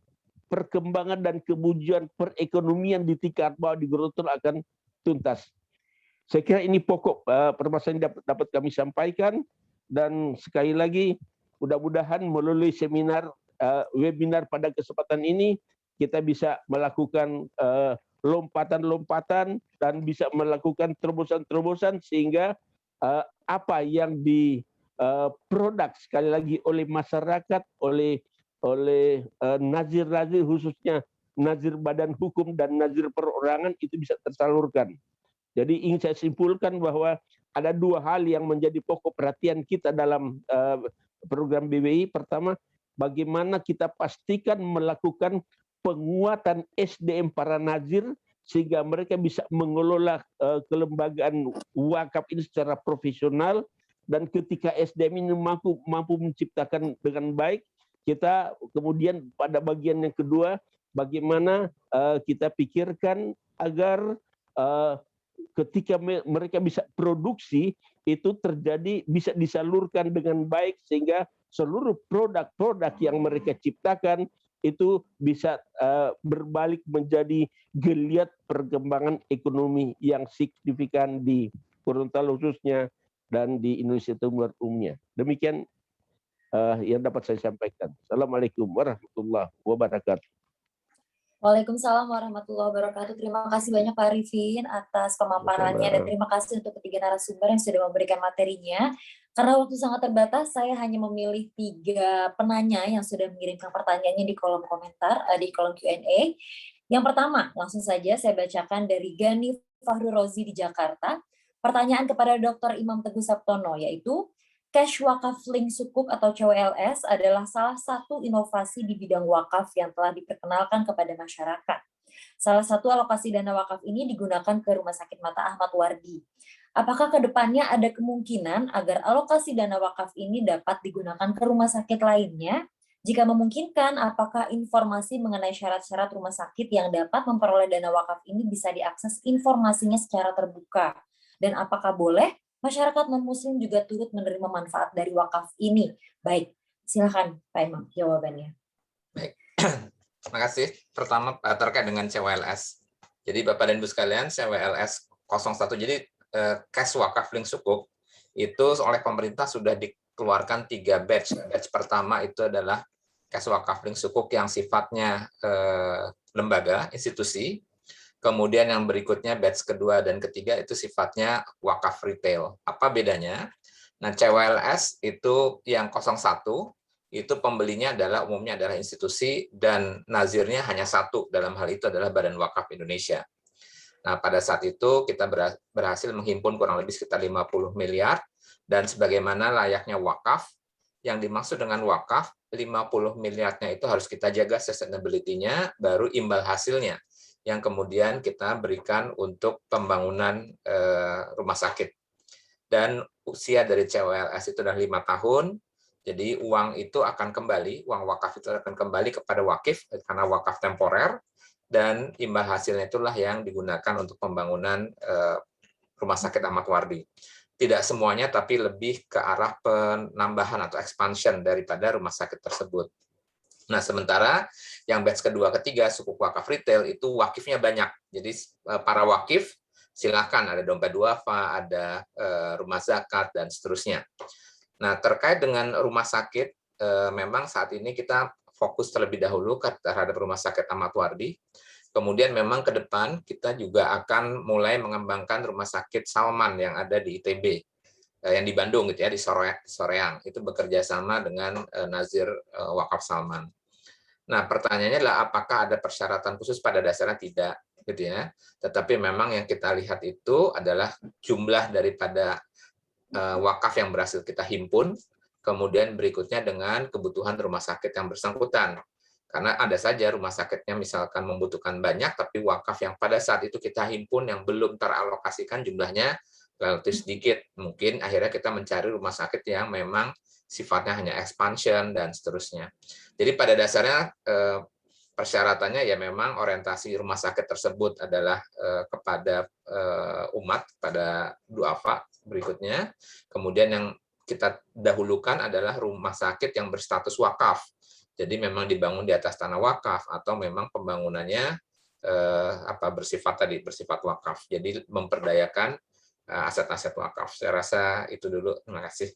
perkembangan dan kemajuan perekonomian di tingkat bawah di Gorontalo akan tuntas. Saya kira ini pokok permasalahan yang dapat kami sampaikan, dan sekali lagi mudah-mudahan melalui seminar webinar pada kesempatan ini kita bisa melakukan lompatan-lompatan dan bisa melakukan terobosan-terobosan sehingga apa yang produk sekali lagi oleh masyarakat, oleh nazir-nazir khususnya nazir badan hukum dan nazir perorangan itu bisa tersalurkan. Jadi ingin saya simpulkan bahwa ada dua hal yang menjadi pokok perhatian kita dalam program BWI. Pertama, bagaimana kita pastikan melakukan penguatan SDM para nazir sehingga mereka bisa mengelola kelembagaan wakaf ini secara profesional, dan ketika SDM ini mampu menciptakan dengan baik, kita kemudian pada bagian yang kedua bagaimana kita pikirkan agar ketika mereka bisa produksi itu terjadi bisa disalurkan dengan baik sehingga seluruh produk-produk yang mereka ciptakan itu bisa berbalik menjadi geliat perkembangan ekonomi yang signifikan di Gorontalo khususnya dan di Indonesia Timur umumnya. Demikian yang dapat saya sampaikan. Assalamualaikum warahmatullahi wabarakatuh. Waalaikumsalam warahmatullahi wabarakatuh. Terima kasih banyak Pak Arifin atas pemaparannya dan terima kasih untuk ketiga narasumber yang sudah memberikan materinya. Karena waktu sangat terbatas, saya hanya memilih 3 penanya yang sudah mengirimkan pertanyaannya di kolom komentar, di kolom Q&A. Yang pertama, langsung saja saya bacakan dari Gani Fahru Rozi di Jakarta. Pertanyaan kepada Dr. Imam Teguh Sabtono, yaitu, Cash Wakaf Link Sukuk atau CWLS adalah salah satu inovasi di bidang wakaf yang telah diperkenalkan kepada masyarakat. Salah satu alokasi dana wakaf ini digunakan ke Rumah Sakit Mata Ahmad Wardi. Apakah ke depannya ada kemungkinan agar alokasi dana wakaf ini dapat digunakan ke rumah sakit lainnya? Jika memungkinkan, apakah informasi mengenai syarat-syarat rumah sakit yang dapat memperoleh dana wakaf ini bisa diakses informasinya secara terbuka? Dan apakah boleh masyarakat non-muslim juga turut menerima manfaat dari wakaf ini? Baik, silakan Pak Imam jawabannya. Baik, terima kasih. Pertama terkait dengan CWLS. Jadi Bapak dan Ibu sekalian, CWLS 01, jadi cash wakaf link sukuk itu oleh pemerintah sudah dikeluarkan 3 batch. Batch pertama itu adalah cash wakaf link sukuk yang sifatnya lembaga, institusi. Kemudian yang berikutnya batch kedua dan ketiga itu sifatnya wakaf retail. Apa bedanya? Nah, CWLS itu yang 01, itu pembelinya umumnya adalah institusi dan nazirnya hanya satu, dalam hal itu adalah Badan Wakaf Indonesia. Nah, pada saat itu kita berhasil menghimpun kurang lebih sekitar 50 miliar, dan sebagaimana layaknya wakaf, yang dimaksud dengan wakaf, 50 miliarnya itu harus kita jaga sustainability-nya, baru imbal hasilnya yang kemudian kita berikan untuk pembangunan rumah sakit. Dan usia dari CWLS itu adalah 5 tahun, jadi uang itu akan kembali, uang wakaf itu akan kembali kepada wakif, karena wakaf temporer, dan imbal hasilnya itulah yang digunakan untuk pembangunan rumah sakit Ahmad Wardi. Tidak semuanya, tapi lebih ke arah penambahan atau expansion daripada rumah sakit tersebut. Nah, sementara yang batch kedua, ketiga, sukuk wakaf retail, itu wakifnya banyak. Jadi para wakif, silakan, ada dompet duafa, ada rumah zakat, dan seterusnya. Nah, terkait dengan rumah sakit, memang saat ini kita fokus terlebih dahulu terhadap rumah sakit Ahmad Wardi, Kemudian memang ke depan kita juga akan mulai mengembangkan Rumah Sakit Salman yang ada di ITB, yang di Bandung gitu ya, di Soreang. Itu bekerja sama dengan Nazir Wakaf Salman. Nah, pertanyaannya adalah apakah ada persyaratan khusus? Pada dasarnya tidak, gitu ya. Tetapi memang yang kita lihat itu adalah jumlah daripada wakaf yang berhasil kita himpun, kemudian berikutnya dengan kebutuhan rumah sakit yang bersangkutan. Karena ada saja rumah sakitnya misalkan membutuhkan banyak, tapi wakaf yang pada saat itu kita himpun yang belum teralokasikan jumlahnya relatif sedikit. Mungkin akhirnya kita mencari rumah sakit yang memang sifatnya hanya expansion dan seterusnya. Jadi pada dasarnya persyaratannya ya memang orientasi rumah sakit tersebut adalah kepada umat, pada duafa berikutnya. Kemudian yang kita dahulukan adalah rumah sakit yang berstatus wakaf. Jadi memang dibangun di atas tanah wakaf atau memang pembangunannya bersifat wakaf. Jadi memperdayakan aset-aset wakaf. Saya rasa itu dulu. Terima kasih.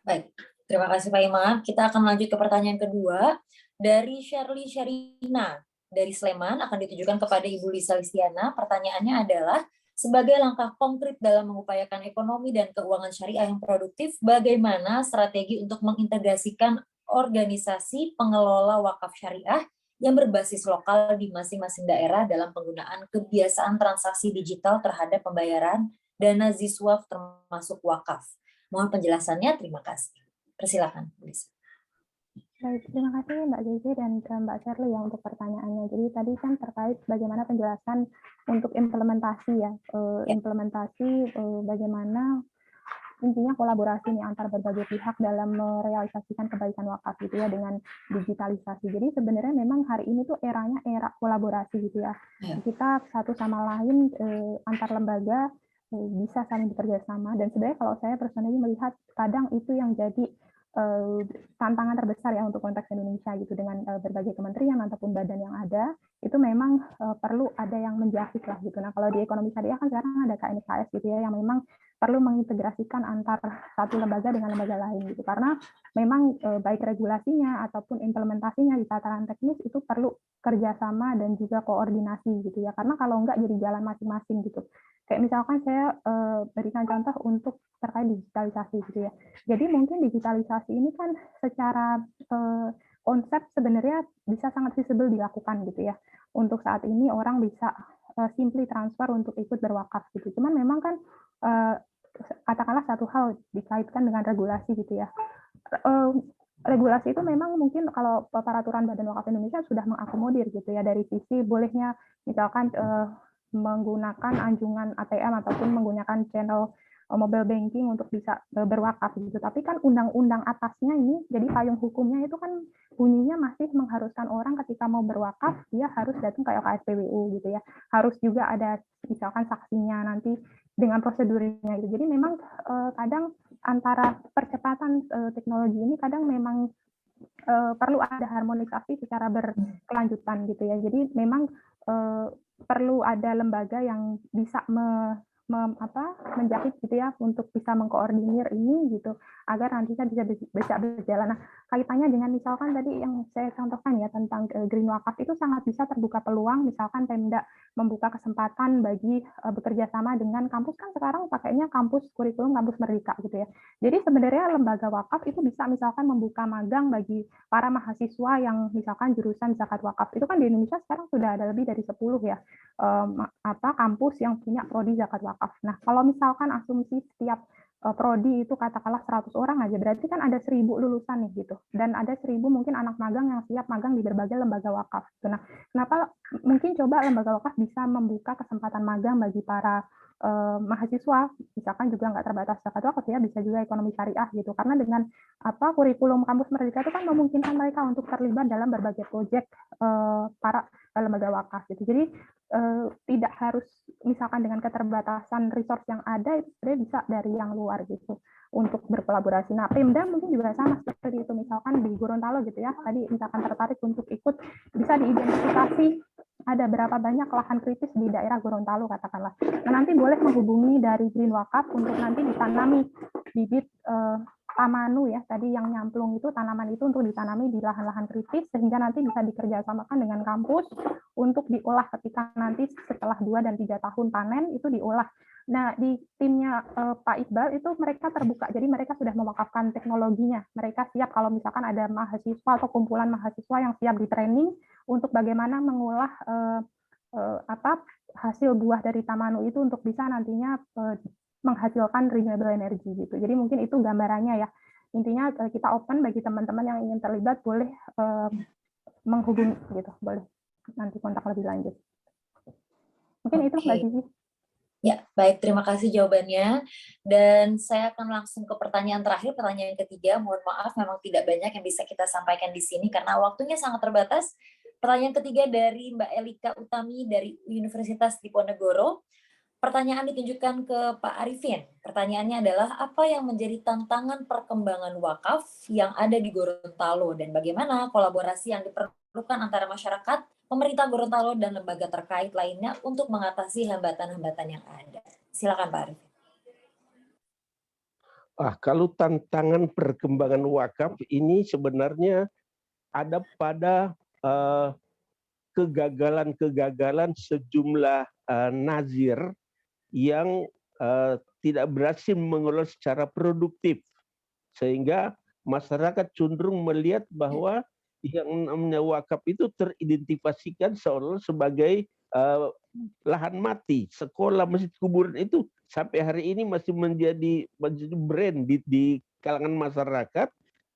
Baik, terima kasih Pak Imam. Kita akan lanjut ke pertanyaan kedua dari Shirley Sherina dari Sleman, akan ditujukan kepada Ibu Lisa Listiana. Pertanyaannya adalah, sebagai langkah konkret dalam mengupayakan ekonomi dan keuangan syariah yang produktif, bagaimana strategi untuk mengintegrasikan organisasi pengelola wakaf syariah yang berbasis lokal di masing-masing daerah dalam penggunaan kebiasaan transaksi digital terhadap pembayaran dana ziswaf termasuk wakaf? Mohon penjelasannya, terima kasih. Persilakan, Bu Lisa. Baik, terima kasih Mbak Zizi dan Mbak Shirley ya untuk pertanyaannya. Jadi tadi kan terkait bagaimana penjelasan untuk implementasi ya, implementasi bagaimana intinya kolaborasi nih antar berbagai pihak dalam merealisasikan kebaikan wakaf gitu ya dengan digitalisasi. Jadi sebenarnya memang hari ini tuh eranya era kolaborasi gitu ya. Kita satu sama lain antar lembaga bisa saling bekerja sama, dan sebenarnya kalau saya personally melihat kadang itu yang jadi tantangan terbesar ya untuk konteks Indonesia gitu, dengan berbagai kementerian ataupun badan yang ada itu memang perlu ada yang menjahit lah gitu. Nah kalau di ekonomi syariah kan sekarang ada KNKS gitu ya, yang memang perlu mengintegrasikan antar satu lembaga dengan lembaga lain gitu, karena memang baik regulasinya ataupun implementasinya di tataran teknis itu perlu kerjasama dan juga koordinasi gitu ya, karena kalau enggak jadi jalan masing-masing gitu. Kayak misalkan saya berikan contoh untuk terkait digitalisasi gitu ya. Jadi mungkin digitalisasi ini kan secara konsep sebenarnya bisa sangat visible dilakukan gitu ya. Untuk saat ini orang bisa simply transfer untuk ikut berwakaf gitu. Cuman memang kan katakanlah satu hal dikaitkan dengan regulasi gitu ya. Regulasi itu memang mungkin kalau peraturan Badan Wakaf Indonesia sudah mengakomodir gitu ya, dari sisi bolehnya misalkan menggunakan anjungan ATM ataupun menggunakan channel mobile banking untuk bisa berwakaf gitu. Tapi kan undang-undang atasnya ini, jadi payung hukumnya itu kan bunyinya masih mengharuskan orang ketika mau berwakaf dia harus datang ke LKSPWU gitu ya. Harus juga ada misalkan saksinya nanti dengan prosedurnya gitu. Jadi memang kadang antara percepatan teknologi ini kadang memang perlu ada harmonisasi secara berkelanjutan gitu ya. Jadi memang perlu ada lembaga yang bisa menjahit gitu ya untuk bisa mengkoordinir ini gitu agar nantinya bisa berjalan. Nah, kaitannya dengan misalkan tadi yang saya contohkan ya tentang green wakaf, itu sangat bisa terbuka peluang misalkan Pemda membuka kesempatan bagi bekerja sama dengan kampus, kan sekarang pakainya kampus kurikulum kampus merdeka gitu ya. Jadi sebenarnya lembaga wakaf itu bisa misalkan membuka magang bagi para mahasiswa yang misalkan jurusan zakat wakaf. Itu kan di Indonesia sekarang sudah ada lebih dari 10 ya kampus yang punya prodi zakat wakaf. Nah, kalau misalkan asumsi setiap prodi itu katakanlah 100 orang aja, berarti kan ada 1000 lulusan nih gitu. Dan ada 1000 mungkin anak magang yang siap magang di berbagai lembaga wakaf. Nah, kenapa mungkin coba lembaga wakaf bisa membuka kesempatan magang bagi para mahasiswa, misalkan juga nggak terbatas zakat wakaf ya, bisa juga ekonomi syariah gitu. Karena dengan kurikulum kampus merdeka itu kan memungkinkan mereka untuk terlibat dalam berbagai proyek para lembaga wakaf gitu. Jadi tidak harus misalkan dengan keterbatasan resource yang ada itu sebenarnya bisa dari yang luar gitu untuk berkolaborasi. Nah, Pemda mungkin juga sama seperti itu, misalkan di Gorontalo gitu ya, tadi misalkan tertarik untuk ikut, bisa diidentifikasi ada berapa banyak lahan kritis di daerah Gorontalo katakanlah. Nah, nanti boleh menghubungi dari Green Wakaf untuk nanti ditanami bibit tamanu ya, tadi yang nyamplung itu tanaman itu untuk ditanami di lahan-lahan kritis sehingga nanti bisa dikerjasamakan dengan kampus untuk diolah ketika nanti setelah 2 dan 3 tahun panen itu diolah. Nah, di timnya Pak Iqbal itu mereka terbuka, jadi mereka sudah mewakafkan teknologinya. Mereka siap kalau misalkan ada mahasiswa atau kumpulan mahasiswa yang siap di training untuk bagaimana mengolah hasil buah dari Tamanu itu untuk bisa nantinya menghasilkan renewable energy gitu. Jadi mungkin itu gambarannya ya. Intinya kita open bagi teman-teman yang ingin terlibat, boleh menghubungi gitu, boleh nanti kontak lebih lanjut. Mungkin itu Mbak Zizi. Ya, baik, terima kasih jawabannya. Dan saya akan langsung ke pertanyaan terakhir, pertanyaan ketiga. Mohon maaf, memang tidak banyak yang bisa kita sampaikan di sini karena waktunya sangat terbatas. Pertanyaan ketiga dari Mbak Elika Utami dari Universitas Diponegoro. Pertanyaan ditunjukkan ke Pak Arifin. Pertanyaannya adalah, apa yang menjadi tantangan perkembangan wakaf yang ada di Gorontalo dan bagaimana kolaborasi yang diperlukan antara masyarakat, pemerintah Gorontalo, dan lembaga terkait lainnya untuk mengatasi hambatan-hambatan yang ada. Silakan Pak Arifin. Kalau tantangan perkembangan wakaf ini sebenarnya ada pada kegagalan-kegagalan sejumlah nazir yang tidak berhasil mengelola secara produktif, sehingga masyarakat cenderung melihat bahwa yang namanya wakaf itu teridentifikasikan seolah sebagai lahan mati. Sekolah, masjid, kuburan itu sampai hari ini masih menjadi brand di kalangan masyarakat,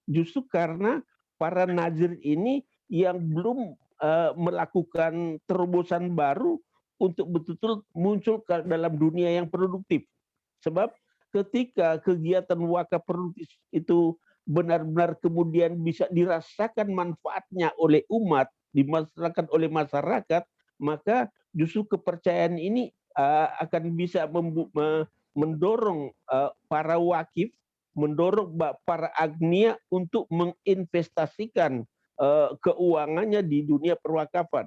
justru karena para nazir ini yang belum melakukan terobosan baru untuk betul-betul muncul ke dalam dunia yang produktif. Sebab ketika kegiatan wakaf produktif itu benar-benar kemudian bisa dirasakan manfaatnya oleh umat, dimasyarakat oleh masyarakat, maka justru kepercayaan ini akan bisa mendorong para wakif, mendorong para agnia untuk menginvestasikan keuangannya di dunia perwakafan.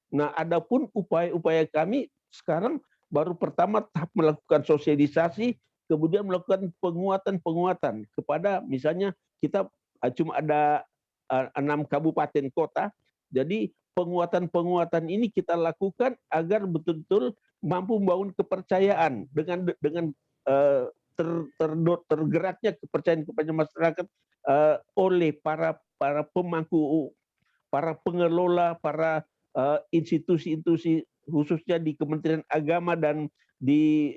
Nah, adapun upaya-upaya kami sekarang baru pertama tahap melakukan sosialisasi, kemudian melakukan penguatan kepada, misalnya kita cuma ada 6 kabupaten kota, jadi penguatan ini kita lakukan agar betul-betul mampu membangun kepercayaan dengan tergeraknya kepercayaan kepada masyarakat oleh para pemangku, para pengelola, para institusi-institusi khususnya di Kementerian Agama dan di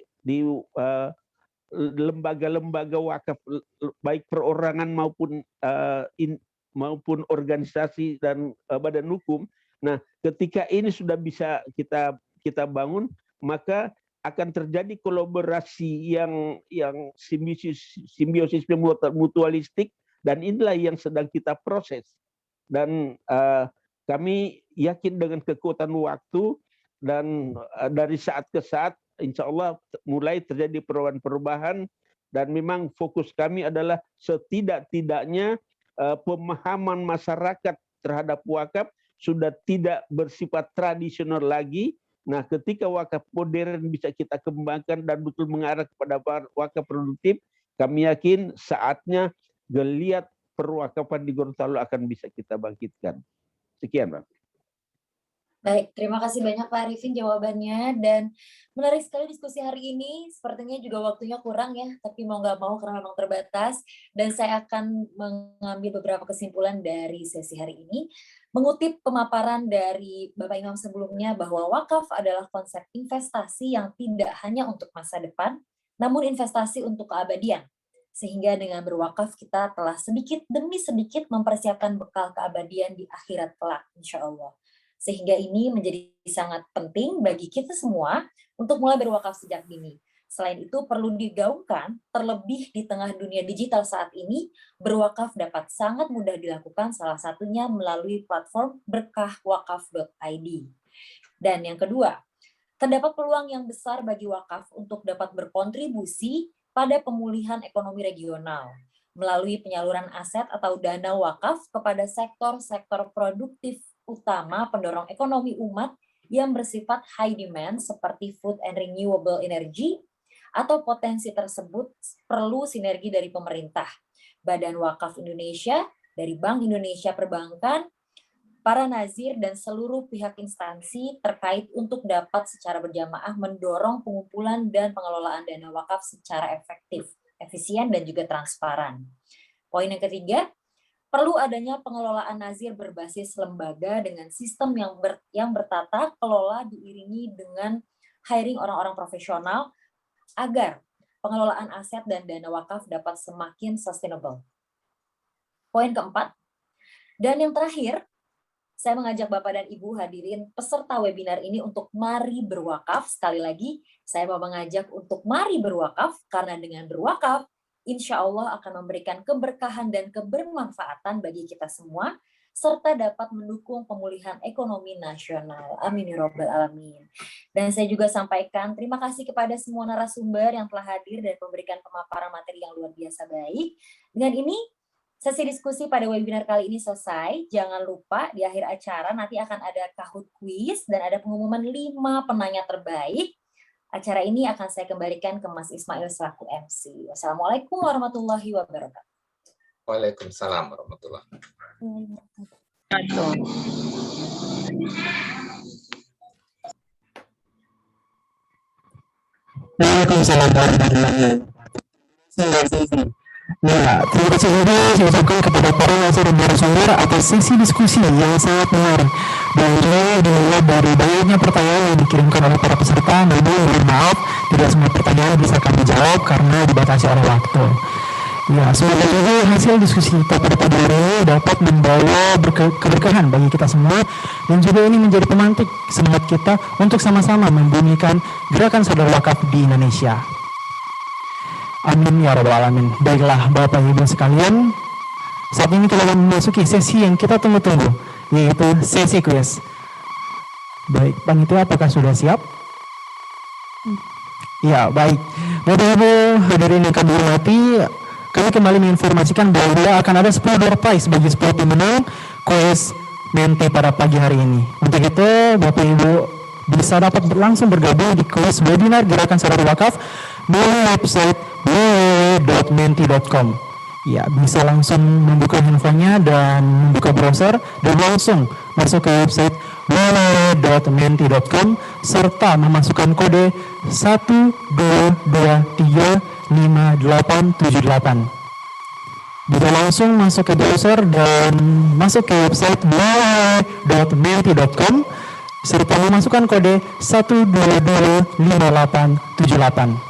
lembaga-lembaga wakaf, baik perorangan maupun organisasi dan badan hukum. Nah, ketika ini sudah bisa kita bangun, maka akan terjadi kolaborasi yang simbiosis mutualistik, dan inilah yang sedang kita proses. Dan kami yakin dengan kekuatan waktu dan dari saat ke saat insya Allah mulai terjadi perubahan, dan memang fokus kami adalah setidak-tidaknya pemahaman masyarakat terhadap wakaf sudah tidak bersifat tradisional lagi. Nah, ketika wakaf modern bisa kita kembangkan dan betul mengarah kepada wakaf produktif, kami yakin saatnya geliat perwakafan di Gorontalo akan bisa kita bangkitkan. Sekian, Pak. Baik, terima kasih banyak Pak Arifin jawabannya, dan menarik sekali diskusi hari ini. Sepertinya juga waktunya kurang ya, tapi mau nggak mau karena memang terbatas, dan saya akan mengambil beberapa kesimpulan dari sesi hari ini. Mengutip pemaparan dari Bapak Imam sebelumnya bahwa wakaf adalah konsep investasi yang tidak hanya untuk masa depan, namun investasi untuk keabadian. Sehingga dengan berwakaf kita telah sedikit demi sedikit mempersiapkan bekal keabadian di akhirat kelak, insya Allah. Sehingga ini menjadi sangat penting bagi kita semua untuk mulai berwakaf sejak dini. Selain itu perlu digaungkan, terlebih di tengah dunia digital saat ini, berwakaf dapat sangat mudah dilakukan, salah satunya melalui platform berkahwakaf.id. Dan yang kedua, terdapat peluang yang besar bagi wakaf untuk dapat berkontribusi pada pemulihan ekonomi regional melalui penyaluran aset atau dana wakaf kepada sektor-sektor produktif utama pendorong ekonomi umat yang bersifat high demand seperti food and renewable energy, atau potensi tersebut perlu sinergi dari pemerintah, Badan Wakaf Indonesia, dari Bank Indonesia Perbankan, para nazir dan seluruh pihak instansi terkait untuk dapat secara berjamaah mendorong pengumpulan dan pengelolaan dana wakaf secara efektif, efisien, dan juga transparan. Poin yang ketiga, perlu adanya pengelolaan nazir berbasis lembaga dengan sistem yang bertata kelola diiringi dengan hiring orang-orang profesional agar pengelolaan aset dan dana wakaf dapat semakin sustainable. Poin keempat, dan yang terakhir, saya mengajak Bapak dan Ibu hadirin peserta webinar ini untuk mari berwakaf. Sekali lagi, saya mau mengajak untuk mari berwakaf, karena dengan berwakaf, insya Allah akan memberikan keberkahan dan kebermanfaatan bagi kita semua, serta dapat mendukung pemulihan ekonomi nasional. Amin ya Rabbal Alamin. Dan saya juga sampaikan terima kasih kepada semua narasumber yang telah hadir dan memberikan pemaparan materi yang luar biasa baik. Dengan ini, sesi diskusi pada webinar kali ini selesai. Jangan lupa di akhir acara nanti akan ada Kahoot quiz dan ada pengumuman 5 penanya terbaik. Acara ini akan saya kembalikan ke Mas Ismail selaku MC. Wassalamualaikum warahmatullahi wabarakatuh. Waalaikumsalam warahmatullahi wabarakatuh. Waalaikumsalam warahmatullahi wabarakatuh. Nah, terima kasih juga saya ucapkan kepada para narasumber dan narasumber atas sesi diskusi yang sangat menarik. Dan juga dimulai dari banyaknya pertanyaan yang dikirimkan oleh para peserta, namun mohon maaf tidak semua pertanyaan bisa kami jawab karena dibatasi oleh waktu. Ya, semoga juga hasil diskusi kita pada pagi hari ini dapat membawa keberkahan bagi kita semua, dan juga ini menjadi pemantik semangat kita untuk sama-sama membumikan gerakan sadar wakaf di Indonesia. Amin ya Rabbal Alamin. Baiklah Bapak Ibu sekalian, saat ini kita akan memasuki sesi yang kita tunggu-tunggu, yaitu sesi kuis. Baik, panitia apakah sudah siap? Ya, baik. Bapak Ibu hadirin yang kami hormati, kami kembali menginformasikan bahwa akan ada 10 door prize bagi 10 pemenang kuis Menti pada pagi hari ini. Untuk itu, Bapak Ibu bisa dapat langsung bergabung di kuis webinar Gerakan Sadar Wakaf melalui website www.menti.com. Ya, bisa langsung membuka handphonenya dan membuka browser dan langsung masuk ke website www.menti.com serta memasukkan kode 12235878. Bisa langsung masuk ke browser dan masuk ke website www.menti.com serta memasukkan kode 12235878.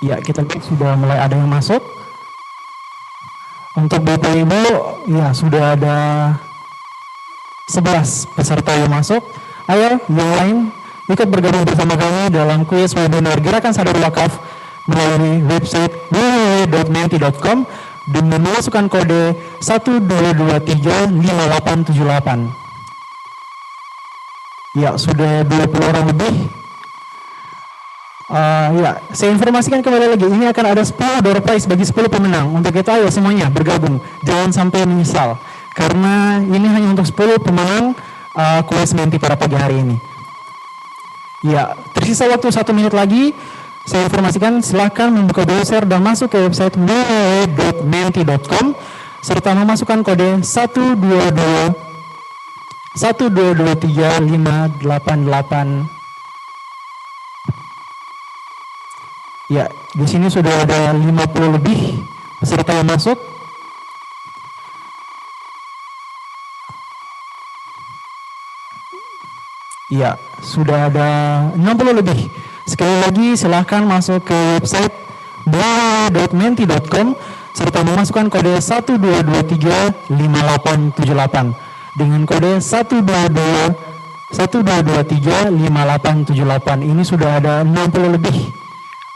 Ya, kita sudah mulai ada yang masuk. Untuk Bapak Ibu, ya sudah ada 11 peserta yang masuk. Ayo, yang lain ikut bergabung bersama kami dalam kuis webinar Gerakan Sadar Wakaf melalui website www.menti.com dengan memasukkan kode 12235878. Ya, sudah 20 orang lebih. Ya, saya informasikan kembali lagi, ini akan ada 10 door prize bagi 10 pemenang. Untuk itu ayo semuanya bergabung, jangan sampai menyesal, karena ini hanya untuk 10 pemenang kuis Menti pada pagi hari ini. Ya, tersisa waktu 1 menit lagi. Saya informasikan, silahkan membuka browser dan masuk ke website www.menti.com serta memasukkan kode 12235888. Ya, di sini sudah ada 50 lebih peserta yang masuk. Ya, sudah ada 60 lebih. Sekali lagi silahkan masuk ke website www.menti.com serta memasukkan kode 12235878 dengan kode 12235878. Ini sudah ada 60 lebih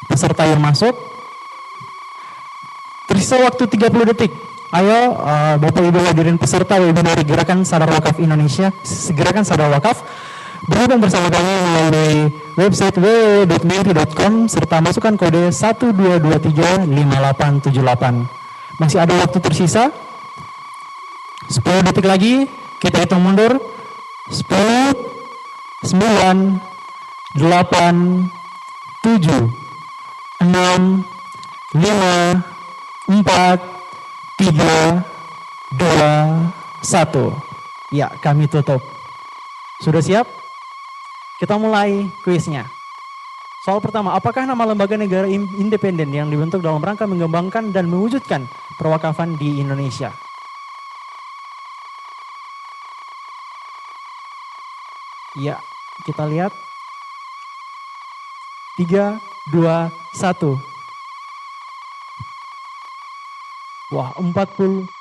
peserta yang masuk. Tersisa waktu 30 detik. Ayo Bapak Ibu hadirin peserta webinar Gerakan Sadar Wakaf Indonesia, Gerakan Sadar Wakaf, bergabung bersama kami melalui website www.menti.com serta masukkan kode 12235878. Masih ada waktu tersisa 10 detik lagi. Kita hitung mundur. 10, 9, 8, 7, 6, 5, 4, 3, 2, Ya, kami tutup. Sudah siap? Kita mulai kuisnya. Soal pertama, apakah nama lembaga negara independen yang dibentuk dalam rangka mengembangkan dan mewujudkan perwakafan di Indonesia? Ya, kita lihat. 3, 2, 1. Wah, 69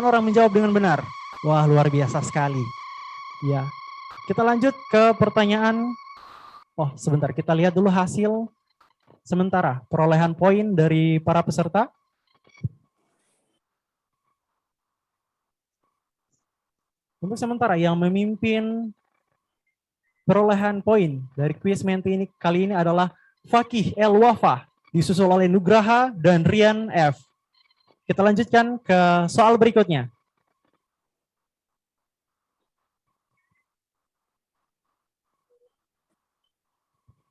orang menjawab dengan benar. Wah, luar biasa sekali. Ya, kita lanjut ke pertanyaan. Oh, sebentar, kita lihat dulu hasil sementara perolehan poin dari para peserta. Untuk sementara yang memimpin perolehan poin dari kuis Menti ini kali ini adalah Fakih El Wafa, disusul oleh Nugraha dan Rian F. Kita lanjutkan ke soal berikutnya.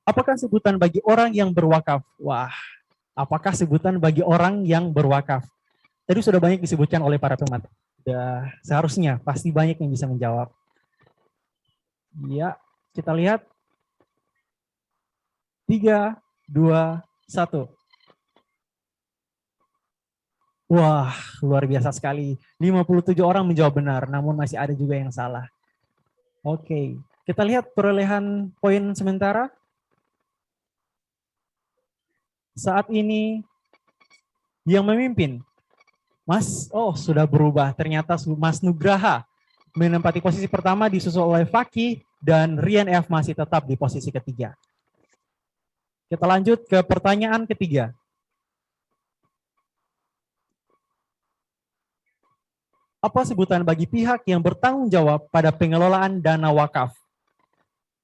Apakah sebutan bagi orang yang berwakaf? Wah, apakah sebutan bagi orang yang berwakaf? Tadi sudah banyak disebutkan oleh para pemat. Sudah seharusnya pasti banyak yang bisa menjawab. Ya, kita lihat. 3, 2, 1. Wah, luar biasa sekali. 57 orang menjawab benar, namun masih ada juga yang salah. Oke, kita lihat perolehan poin sementara. Saat ini yang memimpin, sudah berubah. Ternyata Mas Nugraha menempati posisi pertama disusul oleh Fakih dan Rian F masih tetap di posisi ketiga. Kita lanjut ke pertanyaan ketiga. Apa sebutan bagi pihak yang bertanggung jawab pada pengelolaan dana wakaf?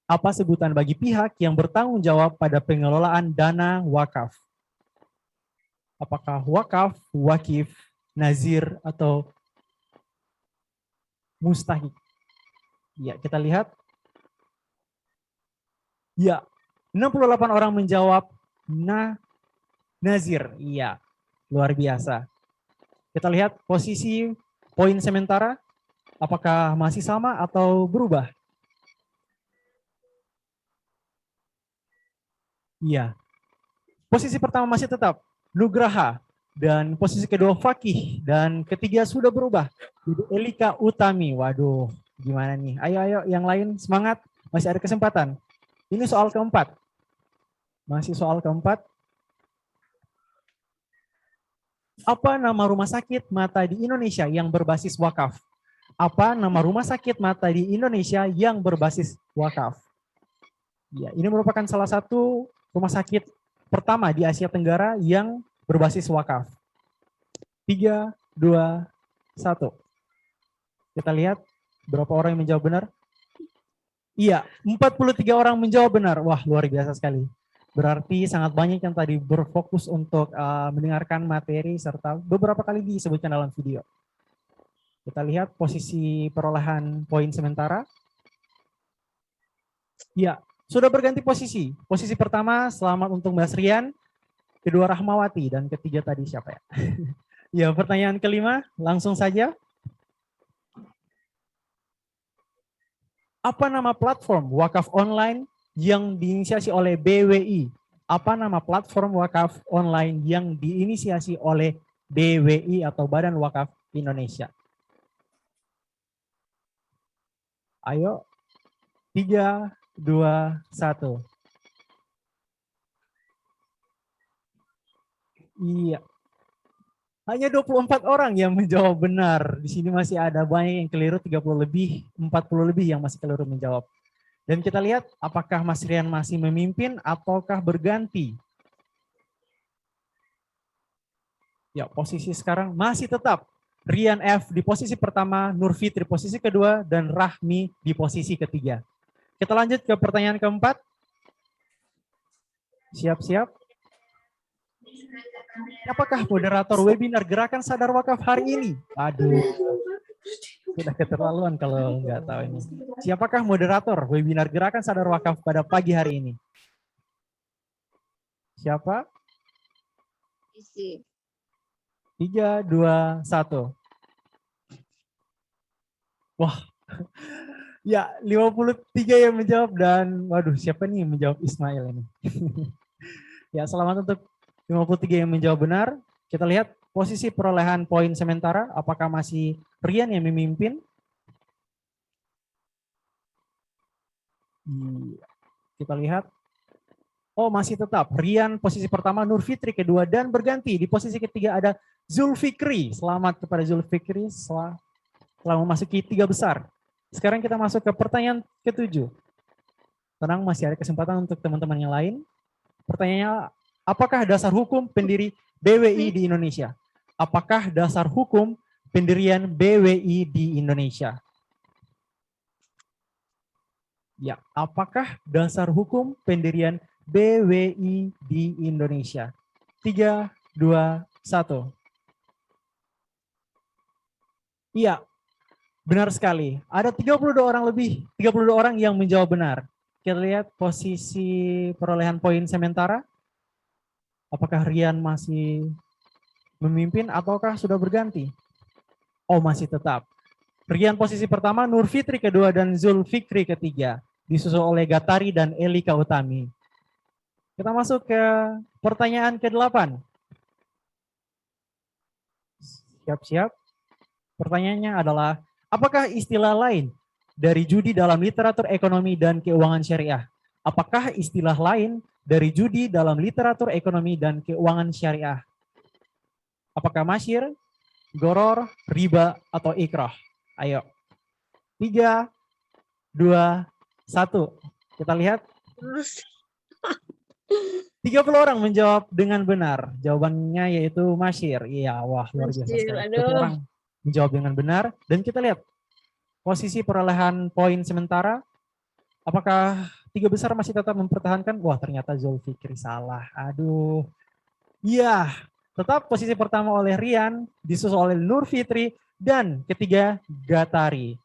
Apa sebutan bagi pihak yang bertanggung jawab pada pengelolaan dana wakaf? Apakah wakaf, wakif, nazir, atau mustahik? Ya, kita lihat. Ya, 68 orang menjawab nazir. Iya, luar biasa. Kita lihat posisi poin sementara. Apakah masih sama atau berubah? Iya. Posisi pertama masih tetap Nugraha, dan posisi kedua Fakih, dan ketiga sudah berubah. Elika Utami. Waduh, gimana nih? Ayo yang lain semangat, masih ada kesempatan. Ini soal keempat. Masih soal keempat. Apa nama rumah sakit mata di Indonesia yang berbasis wakaf? Apa nama rumah sakit mata di Indonesia yang berbasis wakaf? Ya, ini merupakan salah satu rumah sakit pertama di Asia Tenggara yang berbasis wakaf. 3, 2, 1. Kita lihat berapa orang yang menjawab benar. Iya, 43 orang menjawab benar. Wah, luar biasa sekali. Berarti sangat banyak yang tadi berfokus untuk mendengarkan materi serta beberapa kali disebutkan dalam video. Kita lihat posisi perolehan poin sementara. Ya, sudah berganti posisi. Posisi pertama selamat untuk Mbak Rian, kedua Rahmawati, dan ketiga tadi siapa ya? Ya, pertanyaan kelima, langsung saja. Apa nama platform wakaf online yang diinisiasi oleh BWI? Apa nama platform wakaf online yang diinisiasi oleh BWI atau Badan Wakaf Indonesia? Ayo, 3, 2, 1. Iya. Hanya 24 orang yang menjawab benar. Di sini masih ada banyak yang keliru, 30 lebih, 40 lebih yang masih keliru menjawab. Dan kita lihat apakah Mas Rian masih memimpin ataukah berganti. Ya, posisi sekarang masih tetap Rian F di posisi pertama, Nur Fitri posisi kedua, dan Rahmi di posisi ketiga. Kita lanjut ke pertanyaan keempat. Siap-siap. Apakah moderator webinar Gerakan Sadar Wakaf hari ini? Aduh, sudah keterlaluan kalau nggak tahu ini. Siapakah moderator webinar Gerakan Sadar Wakaf pada pagi hari ini? Siapa? Isi. 3, 2, 1. Wah, ya 53 yang menjawab dan waduh siapa nih yang menjawab Ismail ini. Ya, selamat untuk 53 yang menjawab benar. Kita lihat posisi perolehan poin sementara, apakah masih Rian yang memimpin? Kita lihat. Oh, masih tetap. Rian posisi pertama, Nur Fitri kedua, dan berganti. Di posisi ketiga ada Zulfikri. Selamat kepada Zulfikri setelah memasuki 3 besar. Sekarang kita masuk ke pertanyaan ke-7. Tenang, masih ada kesempatan untuk teman-teman yang lain. Pertanyaannya, apakah dasar hukum pendiri BWI di Indonesia? Apakah dasar hukum pendirian BWI di Indonesia? Ya, apakah dasar hukum pendirian BWI di Indonesia? 3, 2, 1. Iya, benar sekali. Ada 32 orang lebih, 32 orang yang menjawab benar. Kita lihat posisi perolehan poin sementara. Apakah Rian masih memimpin ataukah sudah berganti? Oh, masih tetap. Rian posisi pertama, Nur Fitri kedua, dan Zulfikri ketiga. Disusul oleh Gatari dan Elika Utami. Kita masuk ke pertanyaan ke-8. Siap-siap. Pertanyaannya adalah, apakah istilah lain dari judi dalam literatur ekonomi dan keuangan syariah? Apakah istilah lain dari judi dalam literatur ekonomi dan keuangan syariah? Apakah masyir, goror, riba, atau ikrah? Ayo. 3, 2, 1. Kita lihat. 30 orang menjawab dengan benar. Jawabannya yaitu masyir. Iya, wah luar biasa sekali. 30 orang menjawab dengan benar. Dan kita lihat posisi perolehan poin sementara. Apakah 3 besar masih tetap mempertahankan? Wah, ternyata Zulfikri salah. Aduh. Iya, tetap posisi pertama oleh Rian, disusul oleh Nur Fitri, dan ketiga Gatari.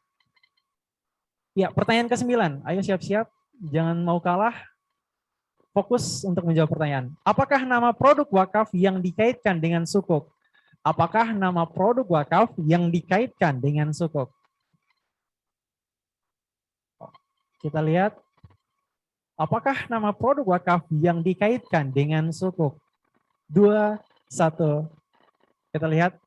Ya, pertanyaan ke-9. Ayo siap-siap, jangan mau kalah. Fokus untuk menjawab pertanyaan. Apakah nama produk wakaf yang dikaitkan dengan sukuk? Apakah nama produk wakaf yang dikaitkan dengan sukuk? Kita lihat. Apakah nama produk wakaf yang dikaitkan dengan sukuk? 2, 1. Kita lihat.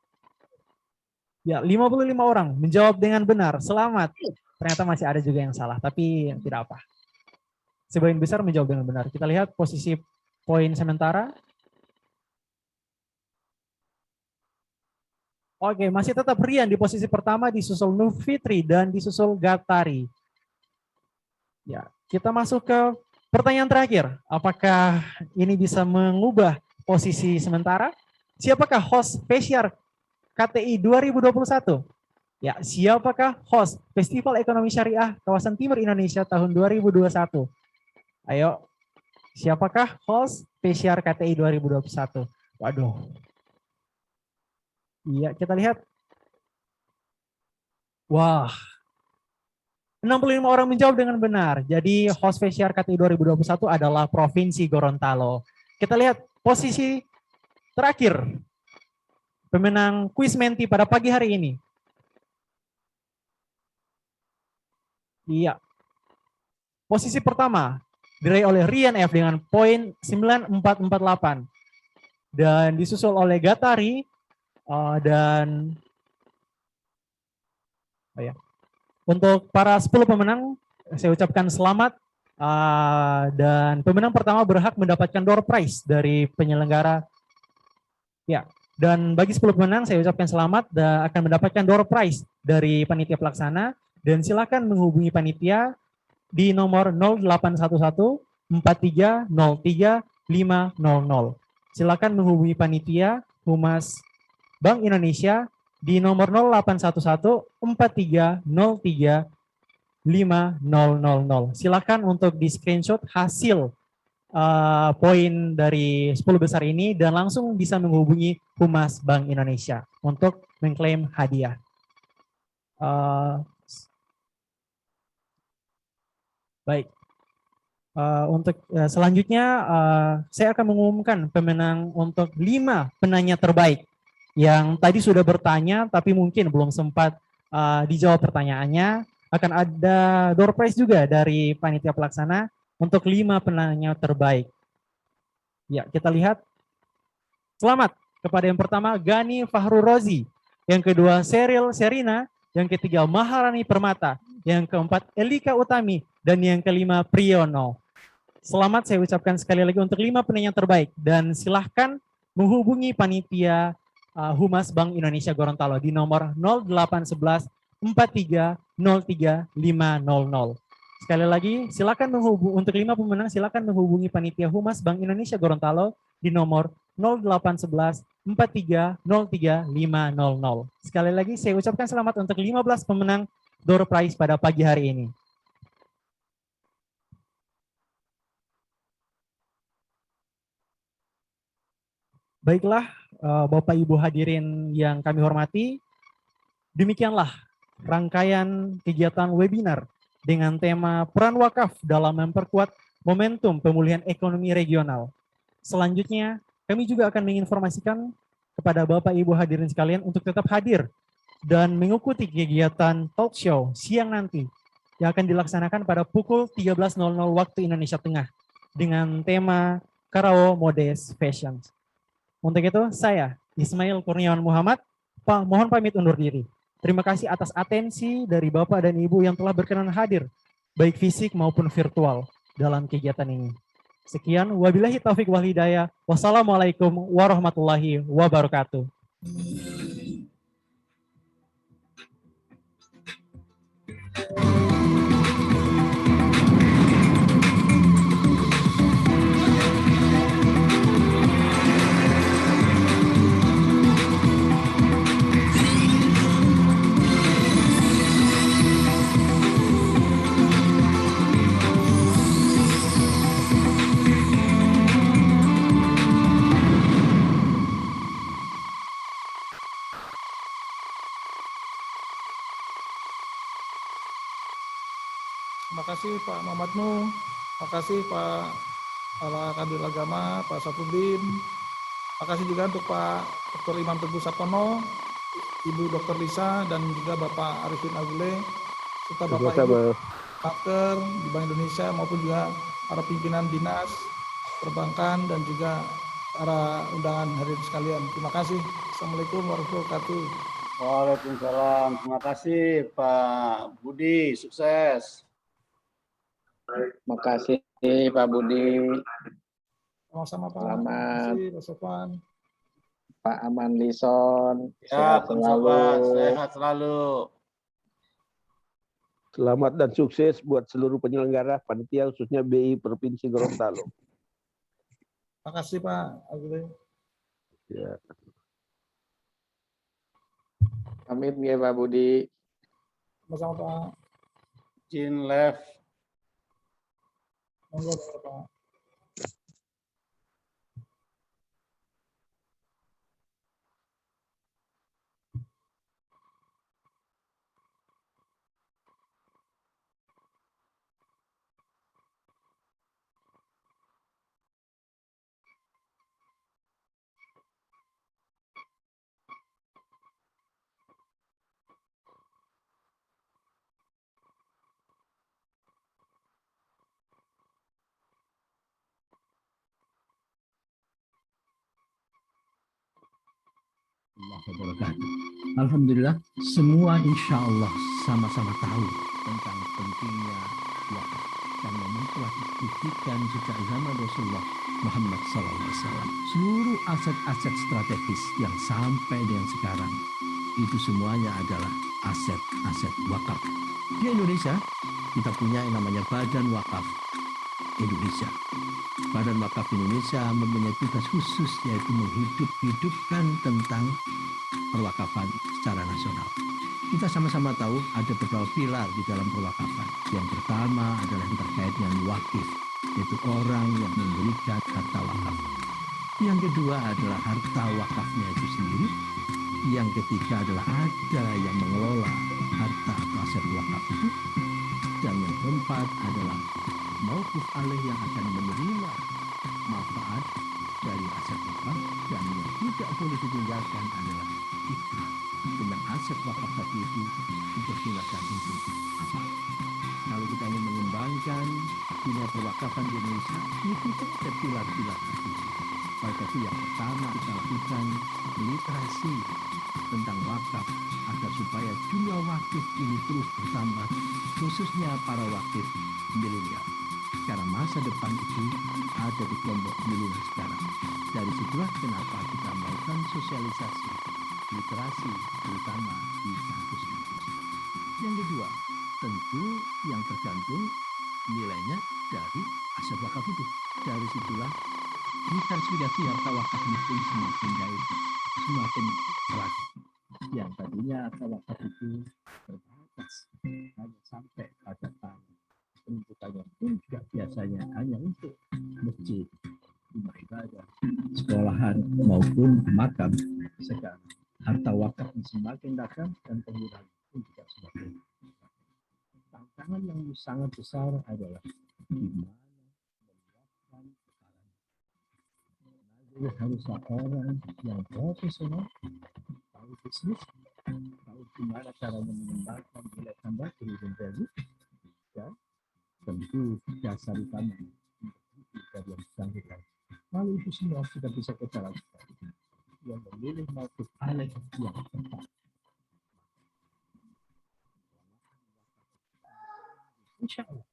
Ya, 55 orang menjawab dengan benar. Selamat. Ternyata masih ada juga yang salah, tapi tidak apa. Sebagian besar menjawab dengan benar. Kita lihat posisi poin sementara. Oke, masih tetap Rian di posisi pertama, disusul Nur Fitri, dan disusul Gatari. Ya, kita masuk ke pertanyaan terakhir. Apakah ini bisa mengubah posisi sementara? Siapakah host Festiar KTI 2021? Ya, siapakah host Festival Ekonomi Syariah Kawasan Timur Indonesia tahun 2021? Ayo, siapakah host Festiar KTI 2021? Waduh. Iya, kita lihat. Wah. 65 orang menjawab dengan benar. Jadi host Festiar KTI 2021 adalah Provinsi Gorontalo. Kita lihat posisi terakhir. Pemenang kuis Menti pada pagi hari ini. Iya. Posisi pertama diraih oleh Rian F dengan poin 9448. Dan disusul oleh Gatari dan untuk para 10 pemenang saya ucapkan selamat dan pemenang pertama berhak mendapatkan door prize dari penyelenggara. Ya, dan bagi 10 pemenang saya ucapkan selamat dan akan mendapatkan door prize dari panitia pelaksana, dan silakan menghubungi panitia di nomor 0811 4303 500. Silakan menghubungi panitia Humas Bank Indonesia di nomor 0811 4303 500. Silakan untuk di screenshot hasil poin dari 10 besar ini dan langsung bisa menghubungi Humas Bank Indonesia untuk mengklaim hadiah. Baik. Untuk selanjutnya saya akan mengumumkan pemenang untuk 5 penanya terbaik yang tadi sudah bertanya tapi mungkin belum sempat dijawab pertanyaannya, akan ada door prize juga dari panitia pelaksana untuk 5 penanya terbaik. Ya, kita lihat. Selamat kepada yang pertama Gani Fahru Rozi, yang kedua Seril Serina, yang ketiga Maharani Permata, yang keempat Elika Utami, dan yang kelima Priyono. Selamat saya ucapkan sekali lagi untuk 5 penanya terbaik, dan silahkan menghubungi panitia Humas Bank Indonesia Gorontalo di nomor 0811 4303 500. Sekali lagi, silakan menghubungi untuk 5 pemenang, silakan menghubungi panitia Humas Bank Indonesia Gorontalo di nomor 0811 4303 500. Sekali lagi, saya ucapkan selamat untuk 15 pemenang door prize pada pagi hari ini. Baiklah, Bapak Ibu hadirin yang kami hormati, demikianlah rangkaian kegiatan webinar dengan tema peran wakaf dalam memperkuat momentum pemulihan ekonomi regional. Selanjutnya, kami juga akan menginformasikan kepada Bapak Ibu hadirin sekalian untuk tetap hadir dan mengikuti kegiatan talk show siang nanti yang akan dilaksanakan pada pukul 13.00 waktu Indonesia Tengah dengan tema Karawo Modest Fashion. Untuk itu, saya Ismail Kurniawan Muhammad, mohon pamit undur diri. Terima kasih atas atensi dari Bapak dan Ibu yang telah berkenan hadir, baik fisik maupun virtual dalam kegiatan ini. Sekian, wabillahi taufik wal hidayah. Wassalamualaikum warahmatullahi wabarakatuh. Terima kasih Pak Muhammad Nuh, terima kasih Pak Kepala Kadil Agama, Pak Safruddin, terima kasih juga untuk Pak Dr. Imam Teguh Sartono, Ibu Dr. Lisa, dan juga Bapak Arifin Agule, serta Bapak Ibu pakar di Bank Indonesia maupun juga para pimpinan dinas, perbankan, dan juga para undangan hadirin sekalian. Terima kasih. Assalamualaikum warahmatullahi wabarakatuh. Waalaikumsalam. Terima kasih Pak Budi, sukses. Terima kasih Pak Budi. Sama-sama Pak. Selamat. Terima kasih Pak Sofwan. Pak Aman Lison. Ya, Sehat selalu. Sehat selalu. Selamat dan sukses buat seluruh penyelenggara panitia khususnya BI Provinsi Gorontalo. Terima kasih Pak Agule. Ya. Amin ya Pak Budi. Sama-sama Pak. Jin left. Monggo Pak. Alhamdulillah, semua insya Allah sama-sama tahu tentang pentingnya wakaf karena memang telah dibuktikan sejak zaman Rasulullah Muhammad SAW. Seluruh aset-aset strategis yang sampai dengan sekarang itu semuanya adalah aset-aset wakaf. Di Indonesia kita punya yang namanya Badan Wakaf Indonesia. Badan Wakaf Indonesia mempunyai tugas khusus yaitu menghidupkan tentang perwakafan secara nasional. Kita sama-sama tahu ada beberapa pilar di dalam perwakafan. Yang pertama adalah yang terkait dengan wakif, yaitu orang yang memberikan harta wakaf. Yang kedua adalah harta wakafnya itu sendiri. Yang ketiga adalah ada yang mengelola harta atau aset wakaf itu. Dan yang keempat adalah mauquf alaih yang akan menerima manfaat dari aset wakaf, dan yang tidak boleh ditinggalkan adalah ikrar. tentang aset wakaf tadi itu dipergunakan untuk apa. Kalau kita ingin mengembangkan dunia perwakafan di Indonesia, itu ada pilar-pilar tadi. Maka itu yang pertama kita lakukan literasi tentang wakaf agar supaya jumlah wakif ini terus bertambah, khususnya para wakif milenial. Karena masa depan itu ada di kelompok milenial sekarang. Dari situlah kenapa kita melakukan sosialisasi literasi terutama di kampus-kampus. Yang kedua, tentu yang tergantung nilainya dari aset wakaf itu. Dari situlah diversifikasi harta wakaf itu semakin baik, semakin beragam. Yang tadinya harta wakaf itu terbatas hanya sampai pada tanah, penuntutannya pun juga biasanya hanya untuk masjid, rumah ibadah, sekolahan maupun makam. Sekarang harta wakaf semakin beragam dan penggunaan pun juga semakin beragam. Tantangan yang sangat besar adalah gimana menyiapkan kepala. Haruslah orang yang profesional, tahu bisnis, tahu gimana caranya mengembangkan nilai tambah hidden value, dan tentu dasar utama dari yang bersangkutan. Lalu itu semua kita bisa kita lakukan. Yang memilih maupun alih yang tepat. Insya Allah,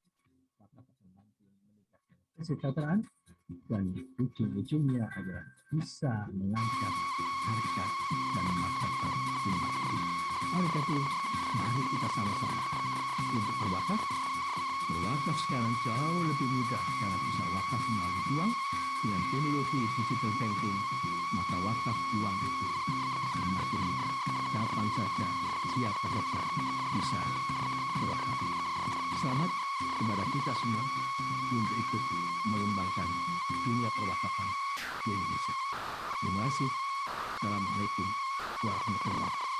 maka akan mampu meningkatkan kesejahteraan dan ujung-ujungnya adalah bisa mengangkat harkat dan martabat umat ini. Oleh karena itu, mari kita sama-sama untuk berwakaf. Berwakaf sekarang jauh lebih mudah karena bisa wakaf melalui uang dengan teknologi digital banking, maka wakaf uang itu semakin mudah. Kapan saja, siapa saja bisa berwakaf. Selamat kepada kita semua untuk ikut mengembangkan dunia perwakafan di Indonesia. Terima kasih. Assalamualaikum warahmatullahi wabarakatuh.